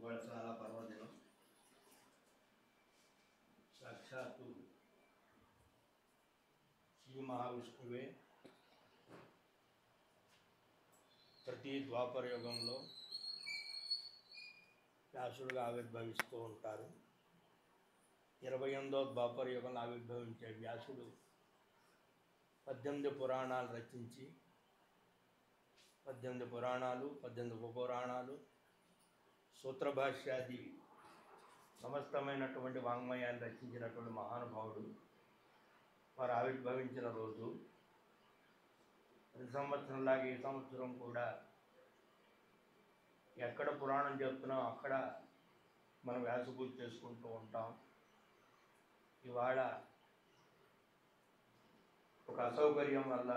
ఇవాళ చాలా పర్వదినం. సాక్షాత్తు శ్రీ మహావిష్ణువే ప్రతి ద్వాపర యుగంలో వ్యాసుడుగా ఆవిర్భవిస్తూ ఉంటారు. 28వ ద్వాపర యుగంలో ఆవిర్భవించే వ్యాసుడు 18 పురాణాలు రచించి 18 పురాణాలు, 18 ఉపపురాణాలు, సూత్రభాష్యాది సమస్తమైనటువంటి వాంగ్మయాన్ని రచించినటువంటి మహానుభావుడు. వారు ఆవిర్భవించిన రోజు ప్రతి సంవత్సరంలాగా ఈ సంవత్సరం కూడా ఎక్కడ పురాణం చెప్తున్నాం అక్కడ మనం వ్యాస పూజ చేసుకుంటూ ఉంటాం. ఇవాళ ఒక అసౌకర్యం వల్ల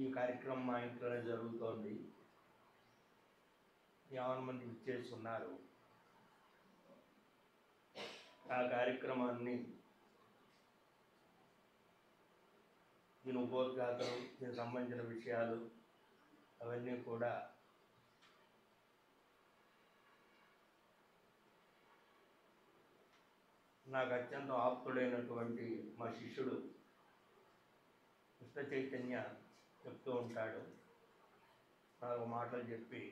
ఈ కార్యక్రమం మా ఇంట్లోనే జరుగుతోంది. 50 మంది విచ్చేస్తున్నారు. ఆ కార్యక్రమాన్ని దీని ఉపోద్ఘాతలు, దీనికి సంబంధించిన విషయాలు అవన్నీ కూడా నాకు అత్యంత ఆప్తుడైనటువంటి మా శిష్యుడు కృష్ణ చైతన్య చెప్తూ ఉంటాడు. నాకు మాటలు చెప్పి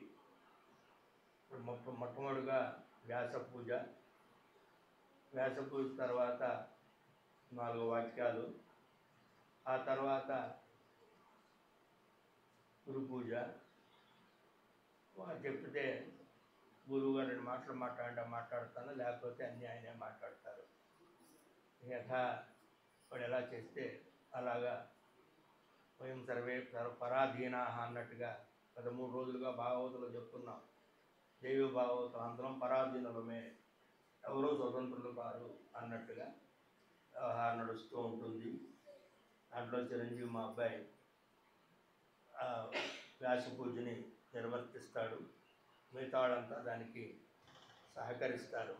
మొట్టమొదటిగా వ్యాస పూజ తర్వాత 4 వాక్యాలు, ఆ తర్వాత గురు పూజ. చెప్తే గురువు గారు 2 మాటలు మాట్లాడతాను, లేకపోతే అన్నీ ఆయనే మాట్లాడతారు. యథా వాడు ఎలా చేస్తే అలాగా స్వయం సర్వే పరాధీనా అన్నట్టుగా 13 రోజులుగా భాగవతులు చెప్తున్నాం. దేవి భాగవతులు అందరం పరాధీనులమే, ఎవరూ స్వతంత్రులు కారు అన్నట్టుగా వ్యవహారం నడుస్తూ ఉంటుంది. దాంట్లో చిరంజీవి మా అబ్బాయి వ్యాస పూజని నిర్వర్తిస్తాడు. మిగతా వాళ్ళంతా దానికి సహకరిస్తారు.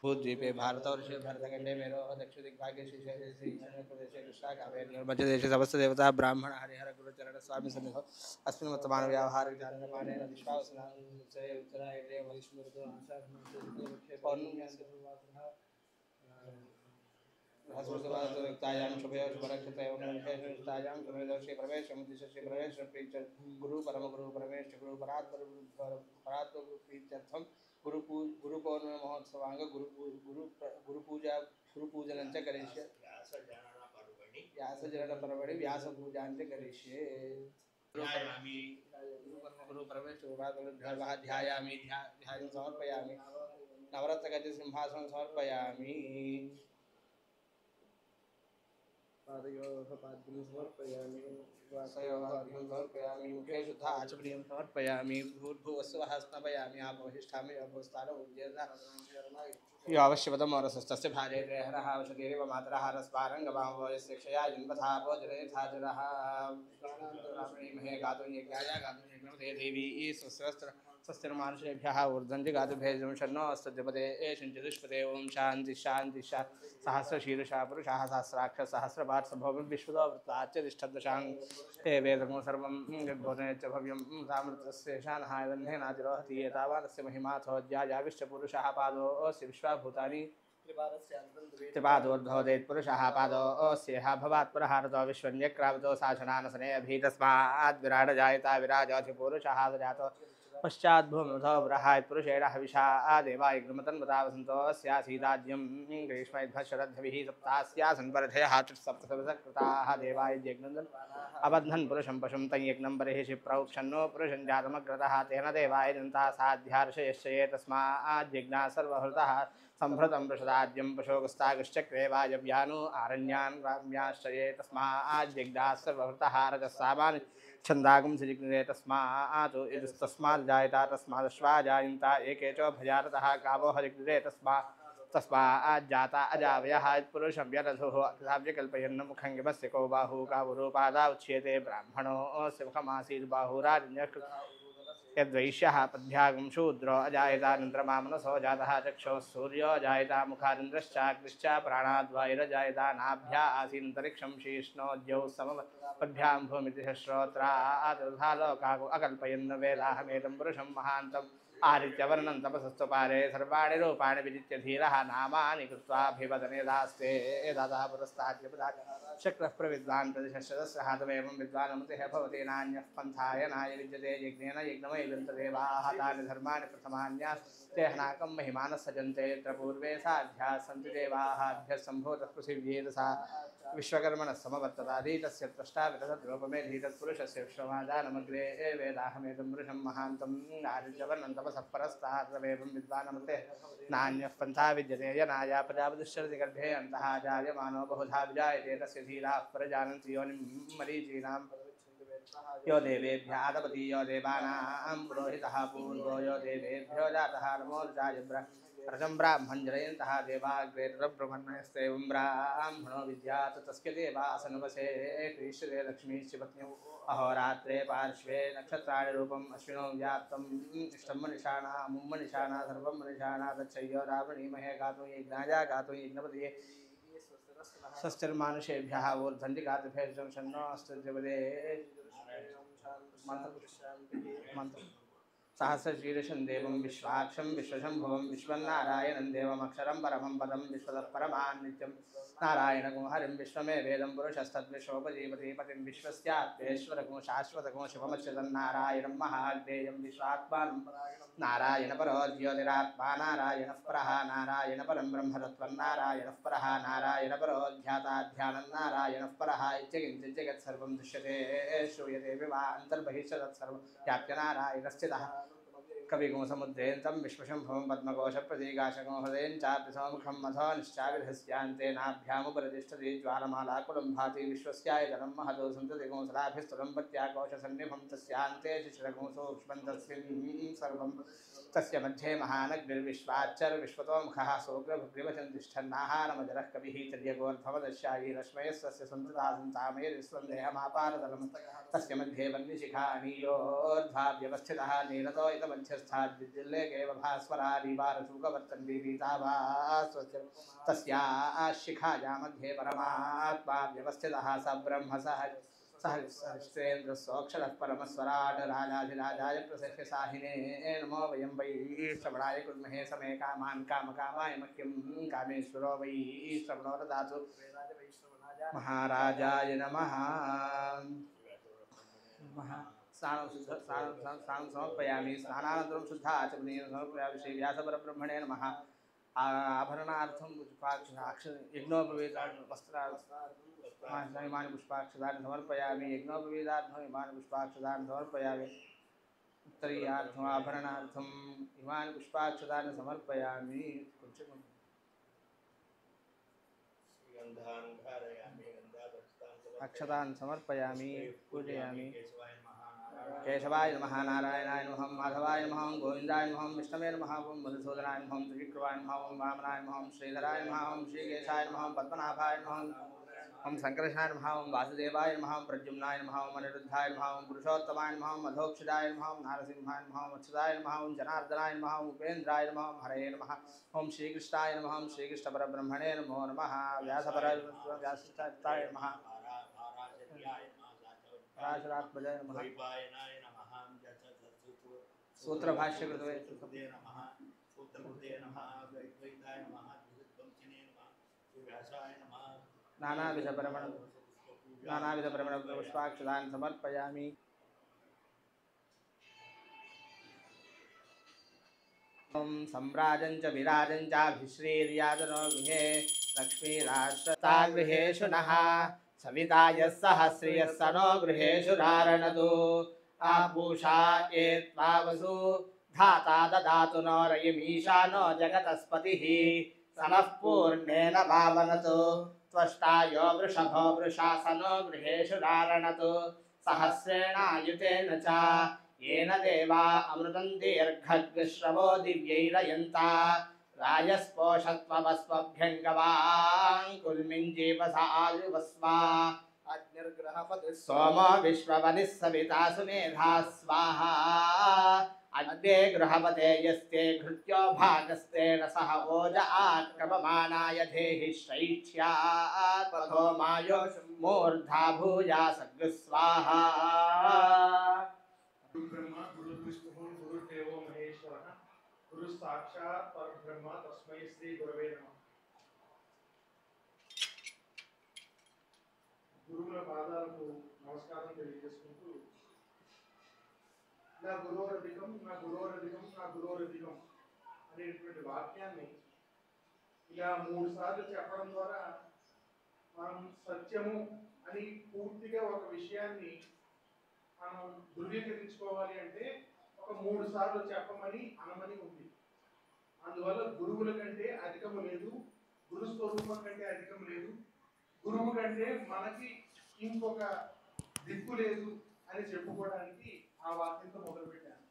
भूद्वीपे भारतवर्षे भरतखंडे मेरो दक्षिण दिग्भागे श्री प्रदेशे कृष्णा कावेरी मध्य देशे समस्त देवता ब्राह्मण हरिहर गुरुचरण स्वामी सन्निधौ अस्मिन् वर्तमान व्यावहारिक जानमानेन विश्वासनासे उत्तरायणे वैष्णुर्दो आषाढमासे पौर्णम्यां हसुसवासयुक्तायां शुभयो शुभरक्षतयो नमस्तायां शुभदर्शे प्रवेशमुद्दिश्य प्रवेश प्रीत्य गुरु परमेश गुरु परात्पर प्रीत्यर्थं गुरु पौर्णिमा महोत्सवांग गुरु पूजनं च करिष्ये. व्यासजनन पर्वणि व्यास पूजां च करिष्ये. गुरु परमेश ध्यायामि ध्यानं समर्पयामि. नवरत्नगज सिंहासनं समर्पयामि. पादयोः पाद्यं समर्पयामि. वासयोः अर्घ्यं समर्पयामि. मुखे शुद्धा आचमनीयं समर्पयामि. भूर्भुवस्सुवः स्नापयामि. आपोहिष्ठामि अपोस्तानम् उद्येता यो अवश्यपदं मौरसस्तस्य भार्येन्द्रहरः औषधीरेव मातरः रस्वारङ्गमावयस्य क्षया जन्मथापो जनेथाचरः महे गातुं यज्ञाय गातुं यज्ञं ते देवी स्वस्तिर्मानुषेभ्यः ऊर्ध्वं गातुभेजं शन्नो अस्तद्यपदे एषञ्चतुष्पदे ओं शान्ति शान्ति सहस्रशीर्षा पुरुषाः सहस्राक्ष सहस्रपाठसभवं विश्वदावृत्ताच्च तिष्ठद्दशां ते वेदमो सर्वं यद्भोजने च भव्यं रामृतस्येषानः यदन्नेनातिरोहति एतावानस्य महिमाथोऽध्यायाविश्च पुरुषः पादोऽस्य विश्वाभूतानि त्रिपादोद्भवदेत् पुरुषः पादोऽस्येह भवात् पुरहारतो विश्वन्यक्रावतो शासनानसने अभीतस्माद् विराट जायता विराजोऽधि पुरुषः जातो पश्चाद्भूमितो बृहात् पुरुषेण हविषा देवायग्नमतन्वतावसन्तो स्यासीदाद्यं ग्रीष्मैध्वशरद्भिः सप्तास्यासन् परधयः सप्तसप्तकृताः देवायज्ञं अबध्नन् पुरुषं पशुं तयज्ञं बर्हिषि प्रौक्षन्नो पुरुषं जातमग्रतः तेन देवाय जनता साध्यार्षयश्चये तस्माद्यज्ञा सर्वहृतः संभृतं पृषदाद्यं पशोगस्तागश्चक्रे वायव्यानो आरण्यान् राम्याश्चये तस्माद्यज्ञा सर्वहृतः रजस्सामानि छन्दागं सजिग्ने तस्मात् इदस्तस्मात् जायता तस्मादश्वा जायन्ता एके च भजारतः कावो हरिग्ने तस्मात् जाता अजावयः पुरुषं व्यरधुः तथाव्यकल्पयन्न मुखं यमस्य को बाहु कावुरूपादा उच्यते ब्राह्मणोऽस्य मुखमासीत् बाहुरारण्यः यद्वैश्यः पद्भ्यागं शूद्रो अजायतानन्तरमामनसो जातः चक्षुः सूर्यो जायता मुखादिन्द्रश्चाग्निश्च प्राणाद्वायुरजायता नाभ्या आसीदन्तरिक्षं शीर्ष्णो द्यौ समपद्भ्यां भूमितिः श्रोत्रात् तथा लोकाः अकल्पयन् वेदाहमेतं पुरुषं महान्तं आदित्यवर्णं तपसस्तु पारे सर्वाणि रूपाणि विजित्य धीरः नामानि कृत्वाभिवदने दास्ते दादा पुरस्ताद्यपदात् शक्रः प्रविद्वान् प्रतिशतसहस्रहातमेवं विद्वानमतिः भवति नान्यः पन्थाय नाय विद्यते यज्ञेन यज्ञमयविन्तदेवाः तानि धर्माणि प्रथमान्यास्तेहनाकं महिमानः सजन्ते यत्र पूर्वे साध्याः सन्ति देवाः अभ्यः सम्भूतः पृथिव्येदसा विश्वकर्मणः समवर्तताधीतस्य त्वष्टा वितथद्रूपमेधीतत्पुरुषस्य विश्वमादानमग्रे वेदाहमेदं वृषं महान्तम् आदित्यवर्णं तपसः परस्तादेवं विद्वानमते नान्यः पन्था विद्यते यनाया प्रजापतिश्चरति गर्भे अन्तः जायमानो बहुधा विजायते तस्य धीराः प्रजानन्ति योनिं मरीचीनां यो देवेभ्यः आदपति यो देवानां पुरोहितः पूर्वो यो देवेभ्यो जातः नमोर्जाय प्रथम ब्राह्मण जयन्तः देवाग्रे ब्रह्मण्यस्तेवं ब्राह्मणो विद्यात् तस्य देवासनवसे क्रीश्वरे लक्ष्मीश्च पत्न्यौ अहोरात्रे पार्श्वे नक्षत्राणि रूपम् अश्विनो व्याप्तम् इष्टं मनिषाणा मुम्मनिषाणा सर्वं मनिषाणा तच्छय्यो रावणीमहे गातुं यज्ञाया गातुं यज्ञपतये स्वस्तिर्मानुषेभ्यः ऊर्ध्वन्ति गातुभ्यः शन्नो अस्तुद्यपदे मंत्र सहस्रशीर्षं देवं विश्वाक्षं विश्वशम्भुवं विश्वनारायणं देवमक्षरं परमं पदं विश्वतः परमान् नित्यं नारायणगुं हरिं विश्वमे वेदं पुरुषस्तद्विश्वोपजीवति पतिं विश्वस्यात्मेश्वरगुं शाश्वतगुं शिवमच्युतं नारायणं महाग्नेयं विश्वात्मानं नारायणपरो ज्योतिरात्मा नारायणः परः नारायणपरं ब्रह्मतत्त्वन्नारायणः परः नारायणपरो ध्याताध्यानं नारायणः परः इत्यकिञ्चित् जगत्सर्वं दृश्यते श्रूयते विवा अन्तर्बहिष्यतत्सर्वं व्याप्य नारायणस्थितः कविगुंसमुद्रेन्तं विश्वशम्भुवं पद्मकोशप्रतीकाशगो हृदयं चाप्यसोमुखं मथो निश्चाविहस्यान्तेनाभ्यामुपरितिष्ठति ज्वालमालाकुलं भाति विश्वस्यायतनं महतो सन्ततिगुंसलाभिस्तुलं पत्याकोशसन्निभं तस्यान्ते शिशिरगुंसूक्ष्मन्तस्मिन् सर्वं तस्य मध्ये महानग्निर्विश्वाच्चर्विश्वतोमुखः सोग्रभुग्रिवशं तिष्ठन्नाहारमजरः कविः तर्यगोर्भवदस्यायी रश्मयस्य सन्तता सन्तामयर्विश्वं देहमापारतलं तस्य मध्ये वह्निशिखानीयोर्ध्वाव्यवस्थितः नीलतो इतमध्यस्थाद्विजिल्लेकेव भास्वरादिवारशुकवर्तन्वीताभास्वस्य तस्याः शिखाया मध्ये परमात्मा व्यवस्थितः स ब्रह्म सहस्रेन्द्रस्सोऽक्षरः परमस्वराट् राजाधिराजाय प्रसह्य साहिने नमो वयं वै श्रवणाय कुर्महे समे कामान् कामकामाय मह्यं कामेश्वरो वै श्रवणो ददातु महाराजाय नमः। स्नानं समर्पयामि स्नानानन्तरं शुद्ध आचमनीयं समर्पयामि श्री व्यासपरब्रह्मणे नमः। आभरणार्थं यज्ञोपवीतान् वस्त्राणि पुष्पाक्षतानि समर्पयामि यज्ञोपवीतार्थम् इमानि पुष्पाक्षतानि समर्पयामि उत्तरीयार्थम् आभरणार्थम् इमानि पुष्पाक्षतानि समर्पयामि अक्षतान् समर्पयामि पूजयामि। केशवाय नमः नारायणाय नमः माधवाय नमः गोविन्दाय नमः विष्णवे नमः मधुसूदनाय नमः त्रिविक्रमाय नमः वामनाय नमः श्रीधराय नमः श्रीकेशाय नमः पद्मनाभाय नमः ओम संकर्षणाय नमः ओम वासुदेवाय नमः प्रद्युम्नाय नमः ओम अनिरुद्धाय नमः ओम पुरुषोत्तमाय नमः मधोक्षदाय नमः नारसिंहाय नमः अच्युताय नमः ओम जनार्दनाय नमः उपेन्द्राय नमः हरये नमः ओम श्रीकृष्णाय नमः ओम श्रीकृष्णपरब्रह्मणे नमो नमः व्यासपराय नमः राजरात्मजाय नमः सूत्रभाष्यकृतवे नमः नानाविधपरमण पुष्पाक्षतानि समर्पयामि। ओम सम्राजं च विराजं चाभिश्रीर्यादनो गृहे लक्ष्मीराष्ट्रता गृहेषु नः सविता यः सहस्रियः सनो गृहेषु रारणतु आपूषा ये त्वावसु धाता ददातु नो रयिमीशानो जगतस्पतिः सनः पूर्णेन भावनतु त्वष्टा यो वृषभो वृषासनो गृहेषु रारणतु सहस्रेणायुतेन च येन देवा अमृतं दीर्घग्श्रवो दिव्यैरयन्ता राजस्पोषत्वमस्वभ्यङ्गवाङ्कुल्मिञ्जीवसा अग्निर्ग्रहपतिः सोमो विश्वपतिः सविता सुमेधा स्वाहा अग्ने गृहपते यस्ते घृत्यो भागस्तेन सह ओज आक्रममाणाय धेहि शैक्ष्यात् पथो मायो मूर्धा भूया सग्स्वाहा। ब्रह्मा गुरुर्विष्णुः गुरुर्देवो महेश्वरः సాక్షాత్ పరబ్రహ్మ తస్మై శ్రీ గురవే నమః. గురువుల పాదాలకు నమస్కారం తెలియజేసుకుంటూ నా గురోరధికం నా గురోరధికం నా గురోరధికం అనేటువంటి వాక్యాన్ని ఇలా 3 సార్లు చెప్పడం ద్వారా మనం సత్యము అని పూర్తిగా ఒక విషయాన్ని మనం ధృవీకరించుకోవాలి అంటే ఒక 3 సార్లు చెప్పమని అనమని ఉంది. అందువల్ల గురువుల కంటే అధికము లేదు, గురు స్వరూపం కంటే అధికం లేదు, గురువు కంటే మనకి ఇంకొక దిక్కు లేదు అని చెప్పుకోవడానికి ఆ వాక్యంతో మొదలుపెట్టాను.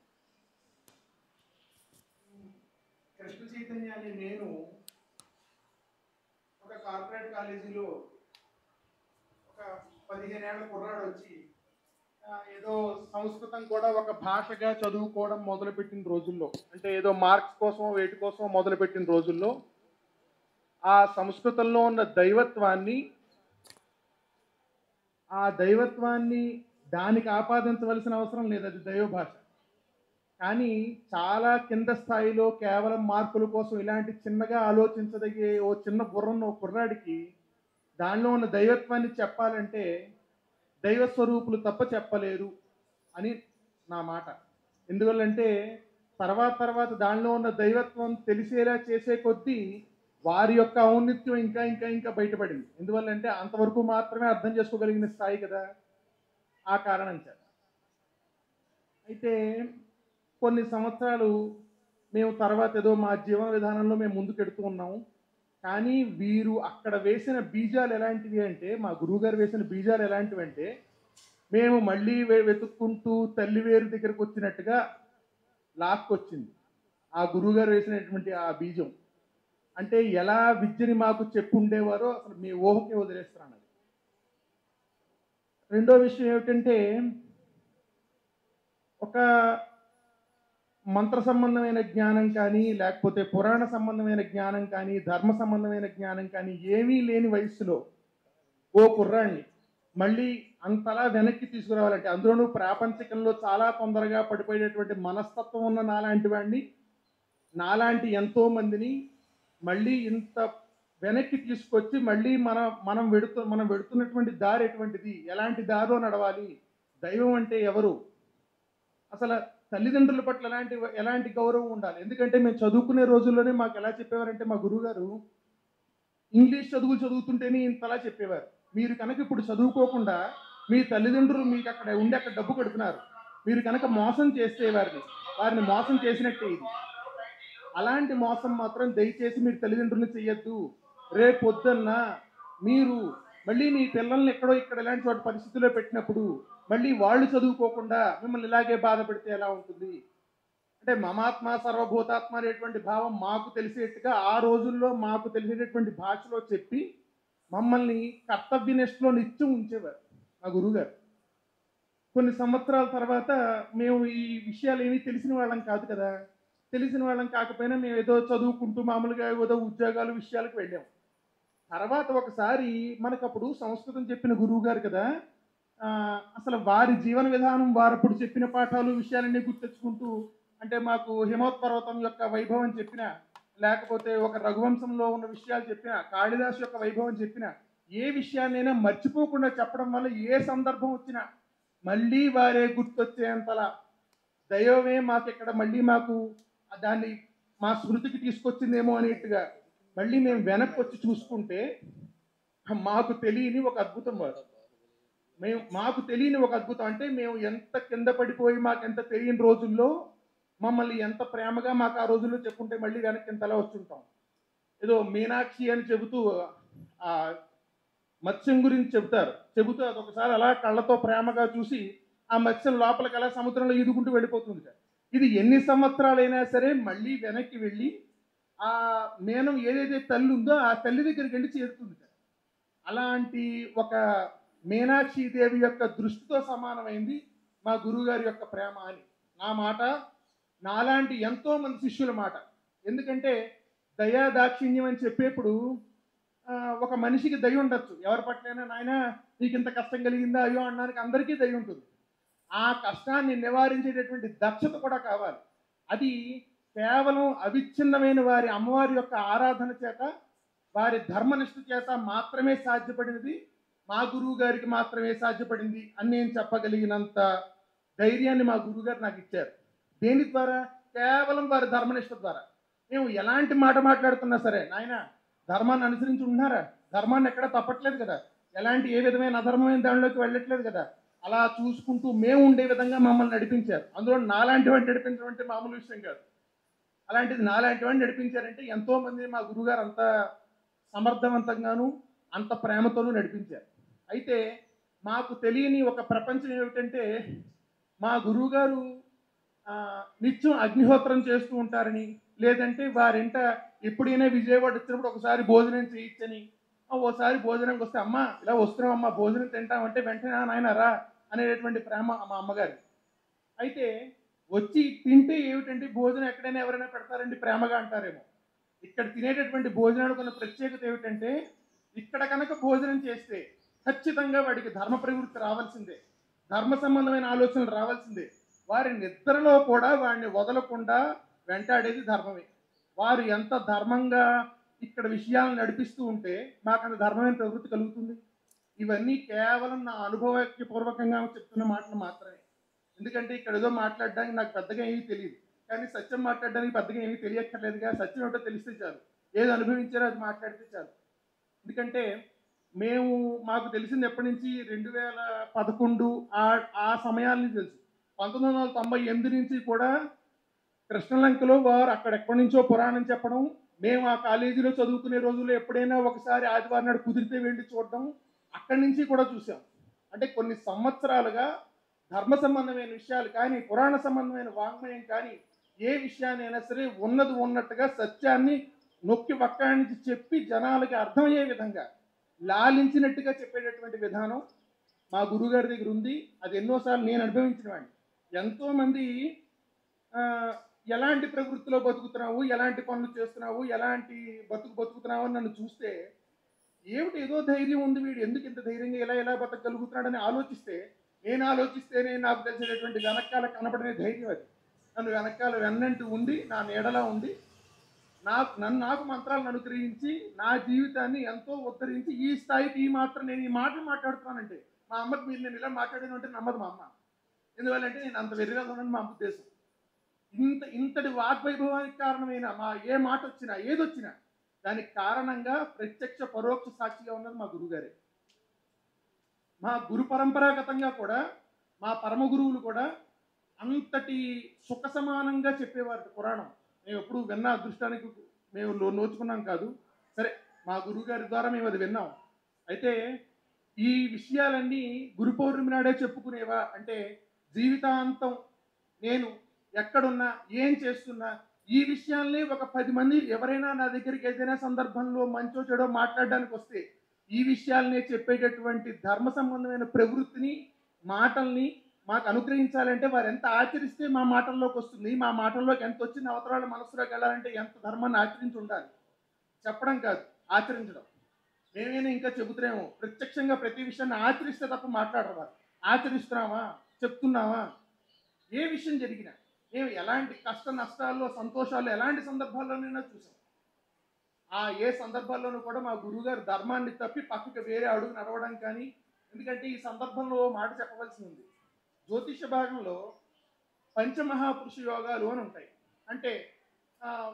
కృష్ణ చైతన్యాన్ని నేను ఒక కార్పొరేట్ కాలేజీలో ఒక 15 ఏళ్ల కుర్రాడు వచ్చి ఏదో సంస్కృతం కూడా ఒక భాషగా చదువుకోవడం మొదలుపెట్టిన రోజుల్లో, అంటే ఏదో మార్క్స్ కోసం వేటి కోసం మొదలుపెట్టిన రోజుల్లో ఆ సంస్కృతంలో ఉన్న దైవత్వాన్ని దానికి ఆపాదించవలసిన అవసరం లేదు, అది దైవ భాష. కానీ చాలా కింద స్థాయిలో కేవలం మార్కుల కోసం ఇలాంటి చిన్నగా ఆలోచించదగే ఓ చిన్న బుర్రన్న ఓ కుర్రాడికి దానిలో ఉన్న దైవత్వాన్ని చెప్పాలంటే దైవ స్వరూపులు తప్ప చెప్పలేరు అని నా మాట. ఎందువల్లంటే తర్వాత దానిలో ఉన్న దైవత్వం తెలిసేలా చేసే కొద్దీ వారి యొక్క ఔన్నత్యం ఇంకా బయటపడింది. ఎందువల్లంటే అంతవరకు మాత్రమే అర్థం చేసుకోగలిగిన స్థాయి కదా, ఆ కారణం చేత. అయితే కొన్ని సంవత్సరాలు మేము తర్వాత ఏదో మా జీవన విధానంలో మేము ముందుకెడుతూ ఉన్నాము. కానీ వీరు అక్కడ వేసిన బీజాలు ఎలాంటివి అంటే, మా గురువుగారు వేసిన బీజాలు ఎలాంటివి అంటే, మేము మళ్ళీ వెతుక్కుంటూ తల్లి వేరు దగ్గరకు వచ్చినట్టుగా లాక్కొచ్చింది ఆ గురువుగారు వేసినటువంటి ఆ బీజం. అంటే ఎలా విద్యని మాకు చెప్పుండేవారో అసలు మీ ఊహకే వదిలేస్తున్నాను. రెండో విషయం ఏమిటంటే, ఒక మంత్ర సంబంధమైన జ్ఞానం కానీ, లేకపోతే పురాణ సంబంధమైన జ్ఞానం కానీ, ధర్మ సంబంధమైన జ్ఞానం కానీ ఏమీ లేని వయస్సులో ఓ కుర్రాన్ని మళ్ళీ అంతలా వెనక్కి తీసుకురావాలంటే, అందులోనూ ప్రాపంచికంలో చాలా తొందరగా పడిపోయేటటువంటి మనస్తత్వం ఉన్న నాలాంటి వాడిని, నాలాంటి ఎంతో మందిని మళ్ళీ ఇంత వెనక్కి తీసుకొచ్చి మళ్ళీ మనం వెడుతున్నటువంటి దారి ఎటువంటిది, ఎలాంటి దారిలో నడవాలి, దైవం అంటే ఎవరు, అసలు తల్లిదండ్రుల పట్ల ఎలాంటి గౌరవం ఉండాలి. ఎందుకంటే మేము చదువుకునే రోజుల్లోనే మాకు ఎలా చెప్పేవారంటే, మా గురువుగారు ఇంగ్లీష్ చదువులు చదువుతుంటేనే ఇంతలా చెప్పేవారు. మీరు కనుక ఇప్పుడు చదువుకోకుండా మీ తల్లిదండ్రులు మీకు అక్కడ డబ్బు కడుతున్నారు, మీరు కనుక మోసం చేస్తే వారిని మోసం చేసినట్టే ఇది. అలాంటి మోసం మాత్రం దయచేసి మీరు తల్లిదండ్రులు చెయ్యొద్దు. రేపు పొద్దున్న మీరు మళ్ళీ మీ పిల్లల్ని ఎక్కడో ఇక్కడ ఇలాంటి చోట పరిస్థితుల్లో పెట్టినప్పుడు మళ్ళీ వాళ్ళు చదువుకోకుండా మిమ్మల్ని ఇలాగే బాధ పెడితే ఎలా ఉంటుంది. అంటే మమాత్మ సర్వభూతాత్మ అనేటువంటి భావం మాకు తెలిసేట్టుగా ఆ రోజుల్లో మాకు తెలిసేటటువంటి భాషలో చెప్పి మమ్మల్ని కర్తవ్యనిష్టలో నిత్యం ఉంచేవారు మా గురువుగారు. కొన్ని సంవత్సరాల తర్వాత మేము ఈ విషయాలు ఏమీ తెలిసిన వాళ్ళం కాదు కదా, తెలిసిన వాళ్ళం కాకపోయినా మేము ఏదో చదువుకుంటూ మామూలుగా ఏదో ఉద్యోగాలు విషయాలకు వెళ్ళాము. తర్వాత ఒకసారి మనకప్పుడు సంస్కృతం చెప్పిన గురువు గారు కదా, అసలు వారి జీవన విధానం, వారు అప్పుడు చెప్పిన పాఠాలు విషయాలన్నీ గుర్తెచ్చుకుంటూ, అంటే మాకు హిమవత్పర్వతం యొక్క వైభవం చెప్పిన, లేకపోతే ఒక రఘువంశంలో ఉన్న విషయాలు చెప్పిన, కాళిదాసు యొక్క వైభవం చెప్పిన, ఏ విషయాన్నైనా మర్చిపోకుండా చెప్పడం వల్ల ఏ సందర్భం వచ్చినా మళ్ళీ వారే గుర్తొచ్చేంతలా దైవమే మాకు మళ్ళీ మాకు దాన్ని మా స్మృతికి తీసుకొచ్చిందేమో అనేట్టుగా మళ్ళీ మేము వెనక్కి వచ్చి చూసుకుంటే మాకు తెలియని ఒక అద్భుతం మాకు తెలియని ఒక అద్భుతం. అంటే మేము ఎంత కింద పడిపోయి మాకెంత తెలియని రోజుల్లో మమ్మల్ని ఎంత ప్రేమగా మాకు ఆ రోజుల్లో చెప్పుంటే మళ్ళీ వెనక్కి ఇంతలా వచ్చుంటాం. ఏదో మీనాక్షి అని చెబుతూ ఆ మత్స్యం గురించి చెబుతూ అదొకసారి అలా కళ్ళతో ప్రేమగా చూసి ఆ మత్స్యం లోపలికి అలా సముద్రంలో ఈదుకుంటూ వెళ్ళిపోతుంది. ఇది ఎన్ని సంవత్సరాలైనా సరే మళ్ళీ వెనక్కి వెళ్ళి ఆ మేనం ఏదైతే తల్లి ఉందో ఆ తల్లి దగ్గరికి వెళ్ళి చేరుతుంది. అలాంటి ఒక మీనాక్షి దేవి యొక్క దృష్టితో సమానమైంది మా గురువుగారి యొక్క ప్రేమ అని నా మాట, నాలాంటి ఎంతోమంది శిష్యుల మాట. ఎందుకంటే దయా దాక్షిణ్యం అని చెప్పేప్పుడు ఒక మనిషికి దయ ఉండొచ్చు, ఎవరి పట్లైనా నాయన నీకు ఇంత కష్టం కలిగిందా అయ్యో అనడానికి అందరికీ దయ ఉంటుంది. ఆ కష్టాన్ని నివారించేటటువంటి దక్షత కూడా కావాలి. అది కేవలం అవిచ్ఛిన్నమైన వారి అమ్మవారి యొక్క ఆరాధన చేత, వారి ధర్మనిష్ట చేత మాత్రమే సాధ్యపడినది, మా గురువు గారికి మాత్రమే సాధ్యపడింది అని నేను చెప్పగలిగినంత ధైర్యాన్ని మా గురువు గారు నాకు ఇచ్చారు. దేని ద్వారా? కేవలం వారి ధర్మనిష్ట ద్వారా. మేము ఎలాంటి మాట మాట్లాడుతున్నా సరే, నాయన ధర్మాన్ని అనుసరించి ఉంటున్నారా, ధర్మాన్ని ఎక్కడ తప్పట్లేదు కదా, ఎలాంటి ఏ విధమైన అధర్మమైన దానిలోకి వెళ్ళట్లేదు కదా, అలా చూసుకుంటూ మేము ఉండే విధంగా మమ్మల్ని నడిపించారు. అందులో నాలాంటి వాడిని నడిపించడం అంటే మామూలు విషయం కాదు. అలాంటిది నాలాంటి వాడిని నడిపించారంటే ఎంతోమంది మా గురువుగారు అంత సమర్థవంతంగాను అంత ప్రేమతోనూ నడిపించారు. అయితే మాకు తెలియని ఒక ప్రపంచం ఏమిటంటే, మా గురువుగారు నిత్యం అగ్నిహోత్రం చేస్తూ ఉంటారని, లేదంటే వారింట ఎప్పుడైనా విజయవాడ వచ్చినప్పుడు ఒకసారి భోజనం చేయించని, ఓసారి భోజనంకి వస్తే అమ్మ ఇలా వస్తున్నాం అమ్మ భోజనం తింటామంటే వెంటనే నాయన రా అనేటటువంటి ప్రేమ మా అమ్మగారి. అయితే వచ్చి తింటే ఏమిటంటే భోజనం ఎక్కడైనా ఎవరైనా పెడతారండి ప్రేమగా అంటారేమో. ఇక్కడ తినేటటువంటి భోజనానికి ఉన్న ప్రత్యేకత ఏమిటంటే, ఇక్కడ కనుక భోజనం చేస్తే ఖచ్చితంగా వాడికి ధర్మ ప్రవృత్తి రావాల్సిందే, ధర్మ సంబంధమైన ఆలోచనలు రావాల్సిందే. వారి నిద్రలో కూడా వాడిని వదలకుండా వెంటాడేది ధర్మమే. వారు ఎంత ధర్మంగా ఇక్కడ విషయాలను నడిపిస్తూ ఉంటే మాకు అంత ధర్మమైన ప్రవృత్తి కలుగుతుంది. ఇవన్నీ కేవలం నా అనుభవపూర్వకంగా చెప్తున్న మాటలు మాత్రమే. ఎందుకంటే ఇక్కడ ఏదో మాట్లాడడానికి నాకు పెద్దగా ఏమీ తెలియదు, కానీ సత్యం మాట్లాడడానికి పెద్దగా ఏమీ తెలియక్కర్లేదుగా. సత్యం ఏమిటో తెలిస్తే చాలు, ఏది అనుభవించారో అది మాట్లాడితే చాలు. ఎందుకంటే మాకు తెలిసింది ఎప్పటి నుంచి 2011 ఆ సమయాల నుంచి తెలుసు. 1998 నుంచి కూడా కృష్ణలంకలో వారు అక్కడెక్కడి నుంచో పురాణం చెప్పడం, మేము ఆ కాలేజీలో చదువుకునే రోజుల్లో ఎప్పుడైనా ఒకసారి ఆదివారం నాడు కుదిరితే వెళ్ళి చూడడం, అక్కడి నుంచి కూడా చూసాం. అంటే కొన్ని సంవత్సరాలుగా ధర్మ సంబంధమైన విషయాలు కానీ, పురాణ సంబంధమైన వాంగ్మయం కానీ, ఏ విషయాన్ని అయినా సరే ఉన్నది ఉన్నట్టుగా సత్యాన్ని నొక్కి వక్కానికి చెప్పి జనాలకి అర్థమయ్యే విధంగా లాలించినట్టుగా చెప్పేటటువంటి విధానం మా గురువుగారి దగ్గర ఉంది. అది ఎన్నోసార్లు నేను అనుభవించిన వాడిని. ఎంతోమంది ఎలాంటి ప్రవృత్తిలో బతుకుతున్నావు, ఎలాంటి పనులు చేస్తున్నావు, ఎలాంటి బతుకుతున్నావు అని నన్ను చూస్తే, ఏమిటి ఏదో ధైర్యం ఉంది వీడు ఎందుకు ఇంత ధైర్యంగా ఎలా బతకగలుగుతున్నాడని ఆలోచిస్తేనే నాకు తెలిసినటువంటి వెనకాల కనపడనే ధైర్యం అది. నన్ను వెనకాల వెన్నంటూ ఉండి నా నీడలా ఉండి నాకు మంత్రాలను అనుగ్రహించి నా జీవితాన్ని ఎంతో ఉద్ధరించి ఈ స్థాయికి నేను ఈ మాటలు మాట్లాడుతున్నానంటే మా అమ్మకి మీరు నేను ఇలా మాట్లాడాను అంటే నమ్మదు మా అమ్మ. ఎందువల్లంటే నేను అంత వెర్రిగానే మా అమ్మ ఉద్దేశం. ఇంతటి వాగ్వైభవానికి కారణమైన మా ఏ మాట వచ్చినా ఏదొచ్చినా దానికి కారణంగా ప్రత్యక్ష పరోక్ష సాక్షిగా ఉన్నది మా గురువుగారే. మా గురు పరంపరాగతంగా కూడా మా పరమ గురువులు కూడా అంతటి సుఖ సమానంగా చెప్పేవారు పురాణం. మేము ఎప్పుడు విన్న అదృష్టానికి మేము నోచుకున్నాం కాదు. సరే, మా గురువు గారి ద్వారా మేము అది విన్నాం. అయితే ఈ విషయాలన్నీ గురు పౌర్ణమి నాడే చెప్పుకునేవా అంటే, జీవితాంతం నేను ఎక్కడున్నా ఏం చేస్తున్నా ఈ విషయాల్ని ఒక 10 మంది ఎవరైనా నా దగ్గరికి ఏదైనా సందర్భంలో మంచో చెడో మాట్లాడడానికి వస్తే ఈ విషయాలనే చెప్పేటటువంటి ధర్మ సంబంధమైన ప్రవృత్తిని మాటల్ని మాకు అనుగ్రహించాలంటే వారు ఎంత ఆచరిస్తే మా మాటల్లోకి వస్తుంది, మా మాటల్లోకి ఎంత వచ్చిన అవతరాల మనసులోకి వెళ్ళాలంటే ఎంత ధర్మాన్ని ఆచరించి ఉండాలి. చెప్పడం కాదు, ఆచరించడం. మేమైనా ఇంకా చెబుతున్నాము, ప్రత్యక్షంగా ప్రతి విషయాన్ని ఆచరిస్తే తప్ప మాట్లాడరు వారు. ఆచరిస్తున్నావా, చెప్తున్నావా, ఏ విషయం జరిగినా మేము ఎలాంటి కష్ట నష్టాల్లో సంతోషాలు ఎలాంటి సందర్భాల్లోనైనా చూసాం. ఏ సందర్భాల్లోనూ కూడా మా గురువుగారు ధర్మాన్ని తప్పి పక్కకి వేరే అడుగు నడవడం కానీ, ఎందుకంటే ఈ సందర్భంలో మాట చెప్పవలసి ఉంది. జ్యోతిష భాగంలో పంచమహాపురుష యోగాలు అని ఉంటాయి. అంటే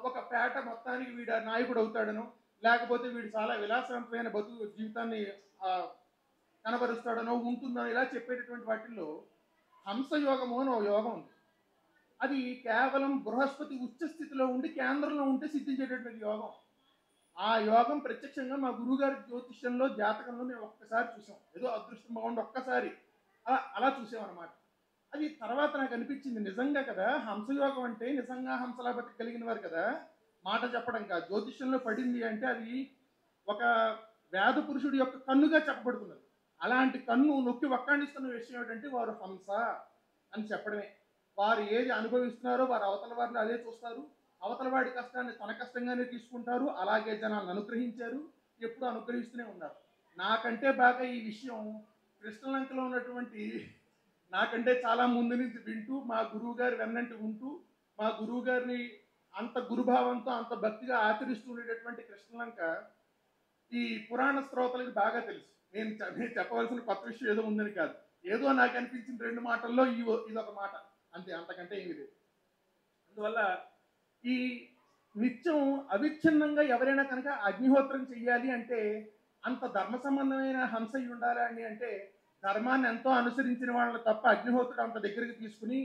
ఒక పేట మొత్తానికి వీడు నాయకుడు అవుతాడనో, లేకపోతే వీడు చాలా విలాసవంతమైన జీవితాన్ని కనబరుస్తాడనో ఉంటుందనో ఇలా చెప్పేటటువంటి వాటిల్లో హంసయోగము అని ఒక యోగం ఉంది. అది కేవలం బృహస్పతి ఉచ్చ స్థితిలో ఉండి కేంద్రంలో ఉంటే సిద్ధించేటటువంటి యోగం. ఆ యోగం ప్రత్యక్షంగా మా గురువుగారి జ్యోతిష్యంలో జాతకంలో మేము ఒక్కసారి చూసాం. ఏదో అదృష్టం బాగుండి ఒక్కసారి అలా చూసామన్నమాట. అది తర్వాత నాకు అనిపించింది, నిజంగా కదా హంసయోగం అంటే నిజంగా హంసలా బతకగలిగిన వారు కదా, మాట చెప్పడం కాదు. జ్యోతిష్యంలో పడింది అంటే అది ఒక వేద పురుషుడి యొక్క కన్నుగా చెప్పబడుతున్నది. అలాంటి కన్ను నొక్కి వక్కాణిస్తున్న విషయం ఏంటంటే వారు హంస అని చెప్పడమే. వారు ఏది అనుభవిస్తున్నారో వారు అవతల వారిని అదే చూస్తారు, అవతల వాడి కష్టాన్ని తన కష్టంగానే తీసుకుంటారు. అలాగే జనాలను అనుగ్రహించారు, ఎప్పుడు అనుగ్రహిస్తూనే ఉన్నారు. నాకంటే బాగా ఈ విషయం కృష్ణలంకలో ఉన్నటువంటి నాకంటే చాలా ముందు నుంచి వింటూ మా గురువు గారి వెన్నంటి ఉంటూ మా గురువు గారిని అంత గురుభావంతో అంత భక్తిగా ఆచరిస్తూ ఉండేటటువంటి కృష్ణలంక ఈ పురాణ శ్రోతలకు బాగా తెలుసు. నేను చెప్పవలసిన కొత్త విషయం ఏదో ఉందని కాదు, ఏదో నాకు అనిపించిన 2 మాటల్లో ఇదొక మాట అంతే, అంతకంటే ఏమీ లేదు. అందువల్ల ఈ నిత్యం అవిచ్ఛిన్నంగా ఎవరైనా కనుక అగ్నిహోత్రం చెయ్యాలి అంటే అంత ధర్మ సంబంధమైన హంస అయి ఉండాలి అని అంటే ధర్మాన్ని ఎంతో అనుసరించిన వాళ్ళని తప్ప అగ్నిహోత్రుడు అంత దగ్గరికి తీసుకుని